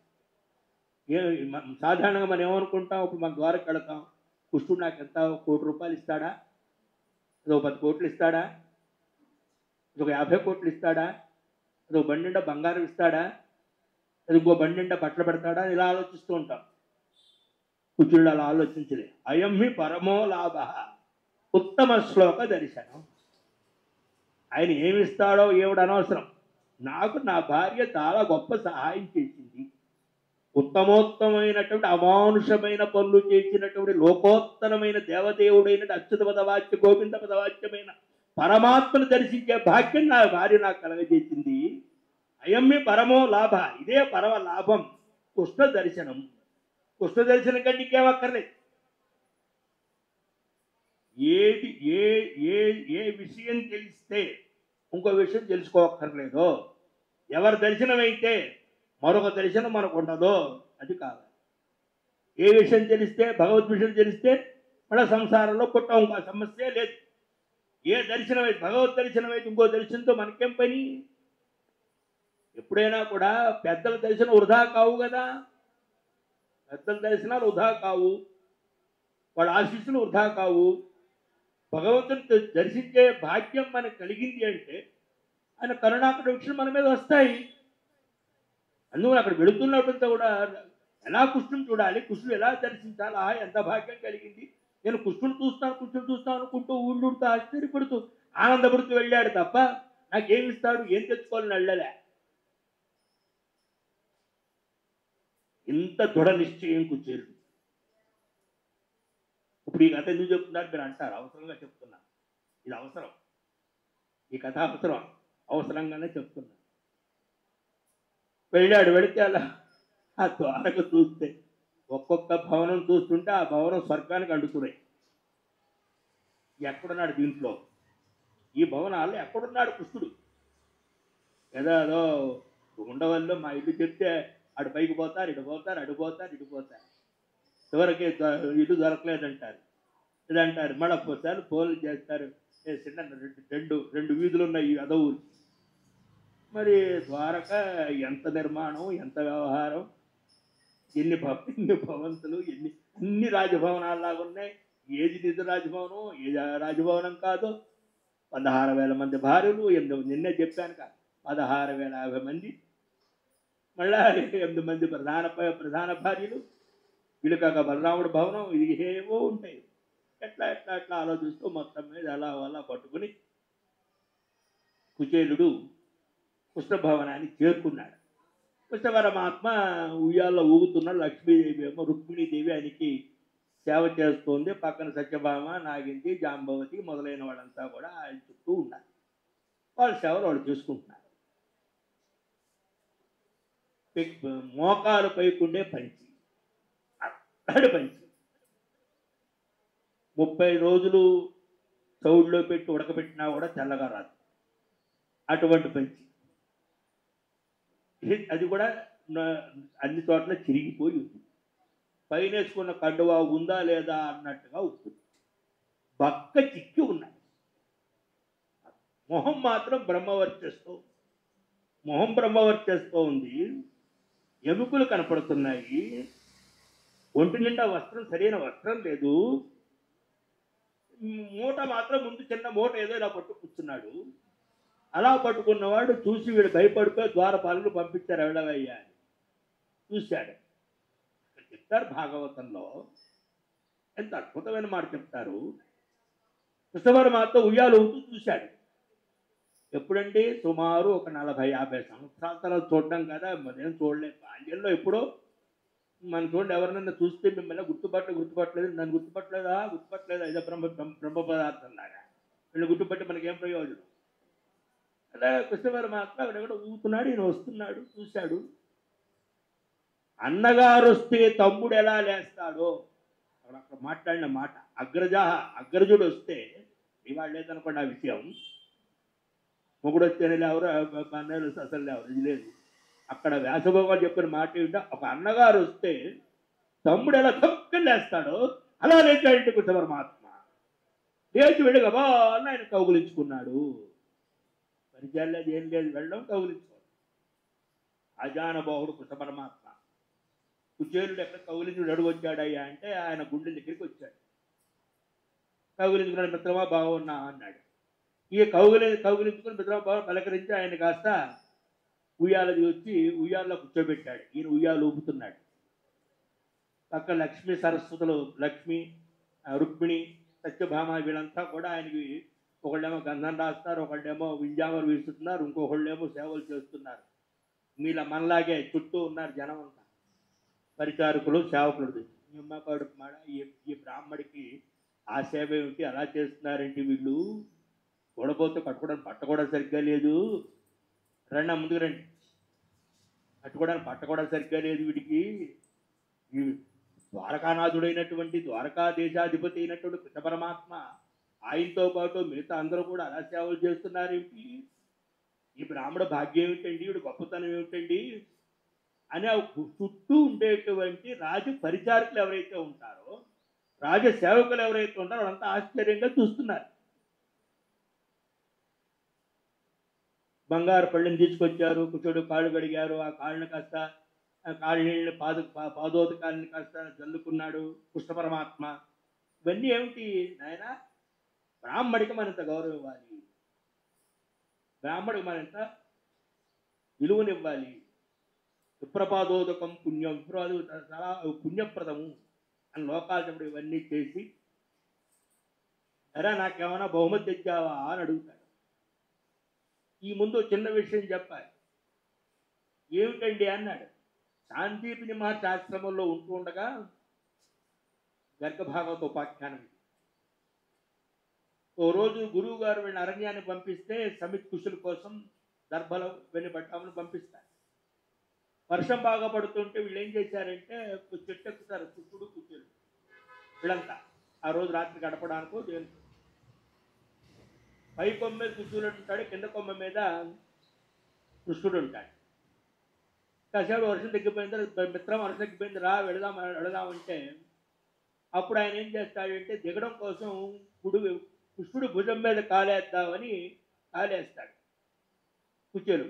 సాధారణంగా మనం ఏమనుకుంటాం, ఇప్పుడు మన ద్వారకు వెళతాం, కృష్ణుడు నాకు ఎంత 1 కోటి రూపాయలు ఇస్తాడా, అదో 10 కోట్లు ఇస్తాడా, అదొక 50 కోట్లు ఇస్తాడా, అదొక బండి నిండా బంగారం ఇస్తాడా, అది ఇంకో బండి నిండా బట్టలు పెడతాడా, ఇలా ఆలోచిస్తూ ఉంటాం. కుచుళ్ళు అలా ఆలోచించలే. అయం హి పరమో లాభ ఉత్తమ శ్లోక దర్శనం. ఆయన ఏమిస్తాడో ఏమిడు అనవసరం, నాకు నా భార్య చాలా గొప్ప సహాయం చేసింది, ఉత్తమోత్తమైనటువంటి అమానుషమైన పనులు చేసినటువంటి లోకోత్తరమైన దేవదేవుడైన అచ్యుత పదవాచ్య గోవింద పదవాచ్యమైన పరమాత్మను దర్శించే భాగ్యం నా భార్య నాకు కలగజేసింది. అయమ్మి పరమో లాభ, ఇదే పరమ లాభం కృష్ణ దర్శనం. కృష్ణ దర్శనం కంటే ఇంకేమక్కర్లేదు. ఏది ఏ విషయం తెలిస్తే ఇంకో విషయం తెలుసుకోక్కర్లేదో, ఎవరి దర్శనం అయితే మరొక దర్శనం మనకు ఉండదో అది కాదు. ఏ విషయం తెలిస్తే, భగవద్ విషయం తెలిస్తే మన సంసారంలో పుట్టం, ఇంకో సమస్య లేదు. ఏ దర్శనం అయితే, భగవద్ దర్శనం అయితే ఇంకో దర్శనంతో మనకేం పని? ఎప్పుడైనా కూడా పెద్దల దర్శనం వృధా కావు కదా. పెద్దల దర్శనాలు వృధా కావు, వాళ్ళ ఆశీస్సులు వృధా కావు. భగవంతుని దర్శించే భాగ్యం మనకు కలిగింది అంటే ఆయన కరుణాకర వీక్షలు మన మీద వస్తాయి. అందువల్ల అక్కడ వెళుతున్నప్పుడంతా కూడా ఎలా కృష్ణుని చూడాలి, కృష్ణుడు ఎలా దర్శించాలా, ఎంత భాగ్యం కలిగింది. నేను కృష్ణుడు చూస్తాను అనుకుంటూ ఊళ్ళుడుతూ ఆశ్చర్యపడుతూ ఆనందపడుతూ వెళ్ళాడు తప్ప నాకేమి ఇస్తాడు, ఏం తెచ్చుకోవాలని వెళ్ళలే. ఇంత దృఢ నిశ్చయంకు చేరు. ఇప్పుడు ఈ కథ ఎందుకు చెప్తున్నారు మీరు అంటారు, అవసరంగా చెప్తున్నా. ఇది అవసరం, ఈ కథ అవసరం, అవసరంగానే చెప్తున్నా. వెళ్ళాడు, వెళితే అలా ఆ ద్వారకు చూస్తే ఒక్కొక్క భవనం చూస్తుంటే ఆ భవనం స్వర్గానికి అంటుతున్నాయి. ఎక్కడున్నాడు దీంట్లో, ఈ భవనాల్లో ఎక్కడున్నాడు కృష్ణుడు? ఏదో ఉండవల్లో మా ఇల్లు చెప్తే అటు పైకి పోతారు, ఇటు పోతారు, అటు పోతారు, ఇటు పోతారు, చివరికి ఇల్లు దొరకలేదంటారు, ఇదంటారు. మళ్ళీ పోతారు, ఫోన్లు చేస్తారు, చిన్న రెండు వీధులు ఉన్నాయి ఈ అదవులు. మరి ద్వారక ఎంత నిర్మాణం, ఎంత వ్యవహారం, ఎన్ని భవంతులు, అన్ని రాజభవనాల్లాగా ఉన్నాయి. ఏది నిజ రాజభవనం, ఏది రాజభవనం కాదు. 16,000 మంది భార్యలు, నిన్నే చెప్పాను కదా, 16,050 మంది, మళ్ళా 8 మంది ప్రధాన భార్యలు, వీళ్ళు కాక బలరాముడు భవనం, ఇది ఏవో ఉంటాయి. ఎట్లా ఆలోచిస్తూ మొత్తం మీద అలా పట్టుకుని కుచేలుడు కృష్ణభవనాన్ని చేరుకున్నాడు. కృష్ణ పరమాత్మ ఉయ్యాల్లో ఊగుతున్నాడు. లక్ష్మీదేవి ఏమో, రుక్మిణీదేవి ఆయనకి సేవ చేస్తోంది. పక్కన సత్యభామ, నాగింది, జాంబవతి మొదలైన వాళ్ళంతా కూడా ఆయన చుట్టూ ఉన్నారు. వాళ్ళ సేవలు వాళ్ళు చేసుకుంటున్నారు. మోకాలు పైకుండే పంచి, అక్కడి పంచి 30 రోజులు చౌడులో పెట్టి ఉడకబెట్టినా కూడా తెల్లగా రాదు, అటువంటి పంచి. అది కూడా అన్ని చోట్ల చిరిగిపోయి ఉంది. పైన వేసుకున్న కండువా ఉందా లేదా అన్నట్టుగా ఉంటుంది. బక్క చిక్కి ఉన్నాయి. మొహం మాత్రం బ్రహ్మవర్చేస్తూ ఉంది. ఎముకలు కనపడుతున్నాయి. ఒంటి నిండా వస్త్రం, సరైన వస్త్రం లేదు. మూట మాత్రం ముందు చిన్న మూట ఏదో ఇలా పట్టు కూర్చున్నాడు. అలా పట్టుకున్నవాడు చూసి వీడు భయపడిపోయి ద్వారపాలకు పంపించారు, ఎవడవయ్యా అని. చూశాడు. చెప్తారు భాగవతంలో, ఎంత అద్భుతమైన మాట చెప్తారు. కృష్ణ పరమాత్మ ఉయ్యాలు ఊగుతూ చూశాడు. ఎప్పుడండి, సుమారు ఒక 40-50 సంవత్సరాల తర్వాత చూడడం కదా, మరేం చూడలేదు. బాల్యంలో ఎప్పుడో మనం చూడండి, ఎవరినైనా చూస్తే మిమ్మల్ని గుర్తుపట్టలేదు, నన్ను గుర్తుపట్టలేదా, ఇదే బ్రహ్మ పదార్థం లాగా. వీళ్ళు గుర్తుపట్టి మనకేం ప్రయోజనం? అలా కృష్ణ పరమాత్మ అక్కడ ఊగుతున్నాడు. ఈయన వస్తున్నాడు, చూశాడు. అన్నగారు వస్తే తమ్ముడు ఎలా లేస్తాడో అక్కడ మాట్లాడిన మాట. అగ్రజుడు వస్తే, ఇవాళ లేదనుకోండి ఆ విషయం, మొగుడు వస్తేనే లేవరు, అన్నయ్యలు అసలు లేవరు, ఇది లేదు. అక్కడ వ్యాసభోగాలు చెప్పిన మాట ఏంటో, ఒక అన్నగారు వస్తే తమ్ముడు ఎలా తక్కువ లేస్తాడో అలా లేచాడు కృష్ణ పరమాత్మ. లేచి వెళ్ళగబా అన్న ఆయన కౌగులించుకున్నాడు. పరిచయం లేదు, ఏం లేదు, వెళ్ళడం కౌగులించుకోవడం. అజానబాహుడు కృష్ణ పరమాత్మ. కుచేలుడు ఎక్కడ కౌగులించుకుని అడుగు వచ్చాడయ్యా అంటే ఆయన గుండెల దగ్గరికి వచ్చాడు. కౌగులించుకున్నాడు. మిత్రమా బాగున్నా అన్నాడు. ఈ కౌగులించుకుని మిత్రమా బాగా పలకరించి ఆయన కాస్త ఉయ్యాల వచ్చి ఉయ్యాల్లో కూర్చోబెట్టాడు. ఈయన ఉయ్యాలు ఊపుతున్నాడు. పక్క లక్ష్మీ సరస్వతులు, లక్ష్మి, రుక్మిణి, సత్యభామ వీళ్ళంతా కూడా ఆయనకి ఒకళ్ళేమో గంధం రాస్తున్నారు, ఒకళ్ళేమో వింజామలు వీస్తున్నారు, ఇంకొకళ్ళేమో సేవలు చేస్తున్నారు. మీలా మనలాగే చుట్టూ ఉన్నారు జనం అంతా, పరిచారకులు, సేవకులు. ఈ బ్రాహ్మడికి ఆ సేవ ఏమిటి, అలా చేస్తున్నారేంటి వీళ్ళు, గొడవతో కట్టుకోవడానికి బట్ట కూడా సరిగ్గా లేదు, రండి ముందుకు రండి, కట్టుకోవడానికి బట్ట కూడా సరిగ్గా లేదు వీడికి. ఈ ద్వారకానాథుడైనటువంటి, ద్వారకా దేశాధిపతి అయినటువంటి కృష్ణ పరమాత్మ, ఆయనతో పాటు మిగతా అందరూ కూడా అలా సేవలు చేస్తున్నారేమిటి, ఈ బ్రాహ్మణ భాగ్యం ఏమిటండి, వీడు గొప్పతనం ఏమిటండి, అనే చుట్టూ ఉండేటువంటి రాజ పరిచారకులు ఎవరైతే ఉంటారో, రాజ సేవకులు ఎవరైతే ఉంటారో వాళ్ళంతా ఆశ్చర్యంగా చూస్తున్నారు. బంగారు పళ్ళని తీసుకొచ్చారు, కుచుడు కాళ్ళు కడిగారు, ఆ కాళ్ళని కాస్త కాళ్ళ నీళ్ళని పాదోదకాలని కాస్త జల్లుకున్నాడు కృష్ణ పరమాత్మ. ఇవన్నీ ఏమిటి నాయన? బ్రాహ్మడికి మనంత గౌరవం ఇవ్వాలి, బ్రాహ్మడికి మనంత విలువనివ్వాలి. విప్రపాదోదకం పుణ్యం, విప్రపాదు చాలా పుణ్యప్రదము అని లోకాలు చెప్పడం ఇవన్నీ చేసి, ఎరా నాకేమైనా బహుమతి తెచ్చావా అని అడుగుతాడు. ఈ ముందు చిన్న విషయం చెప్పాలి. ఏమిటండి అన్నాడు. శాంతిపిని మహర్షి ఆశ్రమంలో ఉంటూ ఉండగా గర్గభాగవత ఉపాఖ్యానం. ఓ రోజు గురువు గారు వీళ్ళని అరణ్యాన్ని పంపిస్తే సమిత్ కుశుల కోసం దర్భలు వెన్ని పట్టామని పంపిస్తారు. వర్షం బాగా పడుతుంటే వీళ్ళు ఏం చేశారంటే చెట్టు ఎక్కుతారు, కుట్టుడు కుచ్చులు వీళ్ళంతా ఆ రోజు రాత్రి గడపడానికో దేనికి. పై కొమ్మ మీద కుచ్చులు ఉంటాడు, కింద కొమ్మ మీద కృష్ణుడు ఉంటాడు. కాసేపు వర్షం తగ్గిపోయింది, మిత్రం వర్షం తగ్గిపోయింది, రా వెళదామంటే అప్పుడు ఆయన ఏం చేస్తాడంటే దిగడం కోసం కృష్ణుడు భుజం మీద కాలేద్దామని కాలేస్తాడు కుచేలు.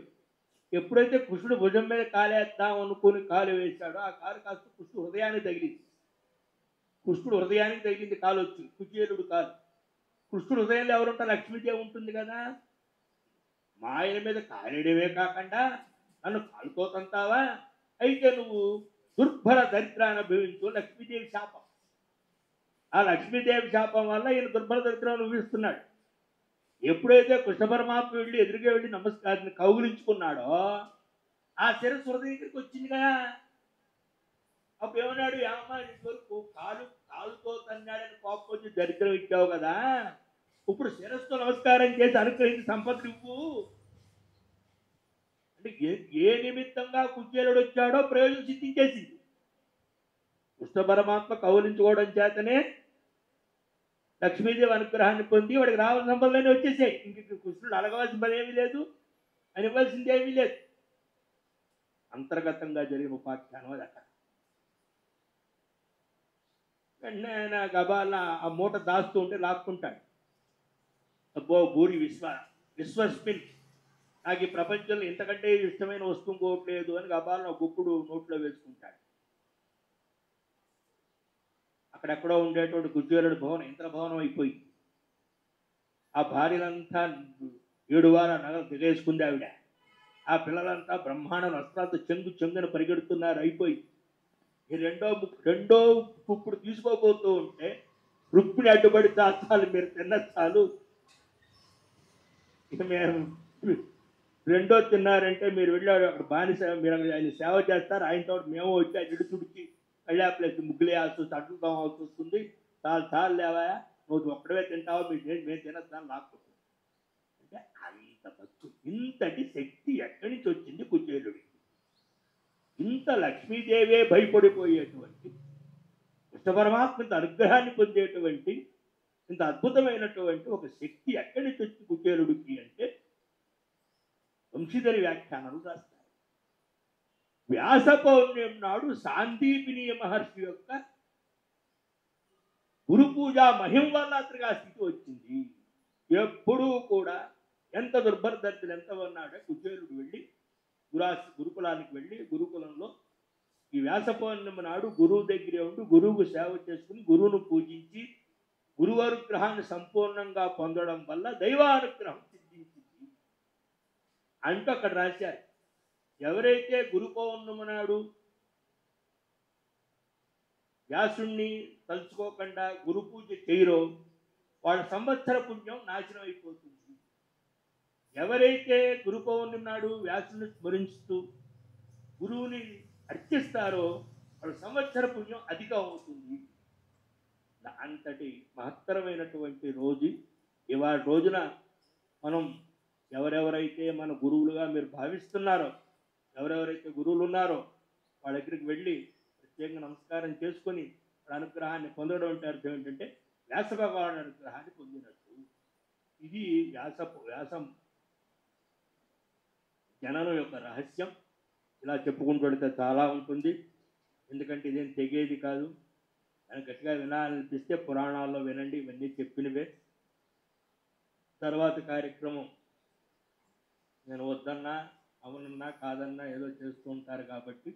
ఎప్పుడైతే కృష్ణుడు భుజం మీద కాలేద్దాం అనుకుని కాలు వేశాడో ఆ కాలు కాస్త కృష్ణుడు హృదయానికి తగిలింది. కృష్ణుడు హృదయానికి తగిలింది కాలు వచ్చి, కుచేలుడు కాలు. కృష్ణుడు హృదయంలో ఎవరుంటారు? లక్ష్మీదేవి ఉంటుంది కదా. మా ఆయన మీద కాలేయడమే కాకుండా నన్ను కాలుతో తంతావా? అయితే నువ్వు దుర్భర దరిద్రాన్ని అనుభవించు. లక్ష్మీదేవి శాపం. ఆ లక్ష్మీదేవి శాపం వల్ల ఈయన దుర్భర దరిద్రాన్ని అనుభవిస్తున్నాడు. ఎప్పుడైతే కృష్ణ పరమాత్మ వెళ్ళి ఎదురుగా వెళ్ళి నమస్కారాన్ని కౌగులించుకున్నాడో ఆ శిరస్సు హృదయం దగ్గరికి వచ్చింది కదా. అప్పుడు ఏమన్నాడు? ఏమమ్మా ఇంతవరకు కాలుతో తన్నాడని కోపం వచ్చి దరిద్రం ఇచ్చావు కదా, ఇప్పుడు శిరస్సుతో నమస్కారం చేసి అనుగ్రహించి సంపత్తి ఇవ్వు అంటే ఏ నిమిత్తంగా కుచేలుడు వచ్చాడో ప్రయోజనం సిద్ధించేసింది. కృష్ణ పరమాత్మ కౌలించుకోవడం చేతనే లక్ష్మీదేవి అనుగ్రహాన్ని పొంది వాడికి రావాల్సిన సంపదలన్నీ వచ్చేసాయి. ఇంక కృష్ణుడు అడగవలసిన పని ఏమీ లేదు, అనివ్వాల్సింది ఏమీ లేదు. అంతర్గతంగా జరిగిన ఉపాఖ్యానం అది. అక్కడ వెంటనే ఆయన గబాల ఆ మూట దాస్తూ ఉంటే లాక్కుంటాడు. అబ్బో భూరి విశ్వస్మిన్, నాకు ఈ ప్రపంచంలో ఇంతకంటే ఇష్టమైన వస్తువు ఇంకోట్లేదు అని గబాలను గుప్పుడు నోట్లో వేసుకుంటాడు. అక్కడెక్కడో ఉండేటువంటి కుచేలుడి భవనం ఇంద్రభవనం అయిపోయింది. ఆ భార్యలంతా 7 వారాల నగలు దిగేసుకుంది ఆవిడ. ఆ పిల్లలంతా బ్రహ్మాండ వస్త్రాలతో చెంగుని పరిగెడుతున్నారు. అయిపోయి ఈ రెండో కుప్పుడు తీసుకోబోతూ ఉంటే రుక్మిణి అడ్డుపడి చాలు, మీరు తిన్న చాలు, ఇక మేము రెండో తిన్నారంటే మీరు వెళ్ళాడు అక్కడ బానిస, మీరు ఆయన సేవ చేస్తారు, ఆయనతో మేము వచ్చి ఆయన తుడిచి కళ్ళాపలేసి ముగ్గులేయాల్సి వస్తుంది, అడ్లు తోమాల్సి వస్తుంది, చాలు లేవా, నువ్వు ఒక్కడవే తింటావా, మేము తినద్దాన్ని లాక్కుంటుంది. అంటే అంత భక్తు, ఇంతటి శక్తి ఎక్కడి నుంచి వచ్చింది కుచేలుడికి? ఇంత లక్ష్మీదేవే భయపడిపోయేటువంటి కృష్ణ పరమాత్మ ఇంత అనుగ్రహాన్ని పొందేటువంటి ఇంత అద్భుతమైనటువంటి ఒక శక్తి ఎక్కడి నుంచి వచ్చి కుచేలుడికి అంటే వంశీధరి వ్యాఖ్యానాలు రాస్తారు. వ్యాస పౌర్ణమి నాడు శాంతిపిని మహర్షి యొక్క గురు పూజ మహిమ వల్ల అతనికి ఆ స్థితి వచ్చింది. ఎప్పుడూ కూడా ఎంత దుర్భర దరిద్రులు ఎంత ఉన్నాడో కుచేలుడు వెళ్ళి గురుకులానికి వెళ్ళి గురుకులంలో ఈ వ్యాస పౌర్ణమి నాడు గురువు దగ్గరే ఉండి గురువుకు సేవ చేసుకుని గురువును పూజించి గురువు అనుగ్రహాన్ని సంపూర్ణంగా పొందడం వల్ల దైవానుగ్రహం సిద్ధించింది అంటూ అక్కడ రాశారు. ఎవరైతే గురు పౌర్ణమి నాడు వ్యాసుణ్ణి తలుచుకోకుండా గురు పూజ చేయరో వాళ్ళ సంవత్సర పుణ్యం నాశనం అయిపోతుంది. ఎవరైతే గురు పౌర్ణమి నాడు వ్యాసుని స్మరిస్తూ గురువుని అర్చిస్తారో వాళ్ళ సంవత్సర పుణ్యం అధికం అవుతుంది. అంతటి మహత్తరమైనటువంటి రోజు ఇవాళ రోజున మనం ఎవరెవరైతే మన గురువులుగా మీరు భావిస్తున్నారో, ఎవరెవరైతే గురువులు ఉన్నారో వాళ్ళ దగ్గరికి వెళ్ళి ప్రత్యేకంగా నమస్కారం చేసుకొని వాళ్ళ అనుగ్రహాన్ని పొందడం అంటే అర్థం ఏంటంటే వ్యాస భగవాన్ అనుగ్రహాన్ని పొందినట్టు. ఇది వ్యాసం జననం యొక్క రహస్యం. ఇలా చెప్పుకుంటూ వెళితే చాలా ఉంటుంది. ఎందుకంటే ఇదేం తెగేది కాదు. అని గట్టిగా వినాలనిపిస్తే పురాణాల్లో వినండి, ఇవన్నీ చెప్పినవే. తర్వాత కార్యక్రమం నేను వద్దన్నా అవునన్నా కాదన్నా ఏదో చేస్తూ ఉంటారు కాబట్టి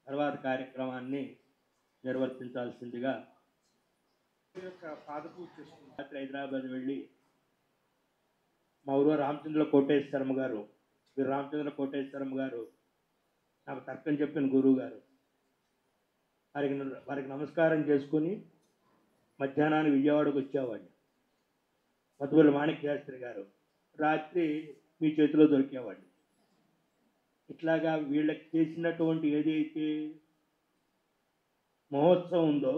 తర్వాత కార్యక్రమాన్ని నిర్వర్తించాల్సిందిగా పాదపూజ చేసుకుంటాం. రాత్రి హైదరాబాద్ వెళ్ళి మా ఊరు రామచంద్ర కోటేశ్వరమ్మ గారు, వీరు రామచంద్ర కోటేశ్వరమ్మ గారు నాకు తర్కం చెప్పిన గురువు గారు, వారికి నమస్కారం చేసుకుని మధ్యాహ్నానికి విజయవాడకు వచ్చేవాడిని. మధుబలి మాణిక్య శాస్త్రి గారు రాత్రి మీ చేతిలో దొరికేవాడిని. ఇట్లాగా వీళ్ళకి చేసినటువంటి ఏదైతే మహోత్సవం ఉందో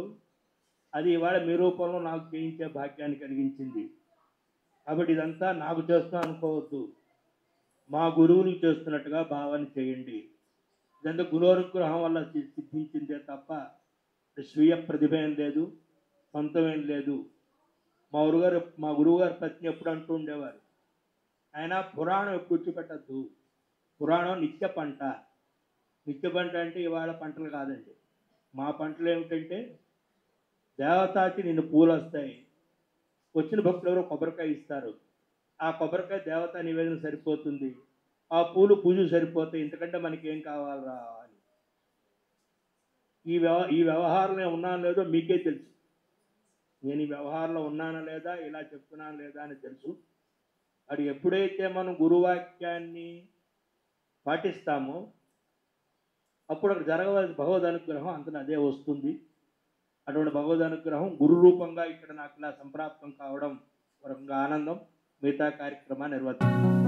అది ఇవాళ మీ రూపంలో నాకు చేయించే భాగ్యాన్ని కలిగించింది. కాబట్టి ఇదంతా నాకు చేస్తున్నా అనుకోవద్దు, మా గురువులు చేస్తున్నట్టుగా భావన చేయండి. ఇదంతా గురువనుగ్రహం వల్ల సిద్ధించిందే తప్ప స్వీయ ప్రతిభ ఏం లేదు, సొంతమేం లేదు. మా గురువుగారు ప్రతి ఎప్పుడు అంటూ ఉండేవారు, ఆయన పురాణం ఎప్పుడు విడిచిపెట్టద్దు, పురాణం నిత్య పంట. నిత్య పంట అంటే ఇవాళ పంటలు కాదండి. మా పంటలు ఏమిటంటే దేవతాకి నిన్ను పూలు వస్తాయి, వచ్చిన భక్తులు ఎవరో కొబ్బరికాయ ఇస్తారు, ఆ కొబ్బరికాయ దేవతా నివేదన సరిపోతుంది, ఆ పూలు పూజ సరిపోతాయి, ఇంతకంటే మనకేం కావాలరా అని. ఈ వ్యవహారంలో ఉన్నానో లేదో మీకే తెలుసు. నేను ఈ వ్యవహారంలో ఉన్నానా లేదా, ఇలా చెప్తున్నాను లేదా అని తెలుసు. అది ఎప్పుడైతే మనం గురువాక్యాన్ని పాటిస్తామో అప్పుడు అక్కడ జరగవలసిన భగవద్ అనుగ్రహం అంతలో అదే వస్తుంది. అటువంటి భగవద్ అనుగ్రహం గురు రూపంగా ఇక్కడ నాకు ఇలా సంప్రాప్తం కావడం ఒక ఆనందం. మిగతా కార్యక్రమాన్ని నిర్వర్తిస్తాం.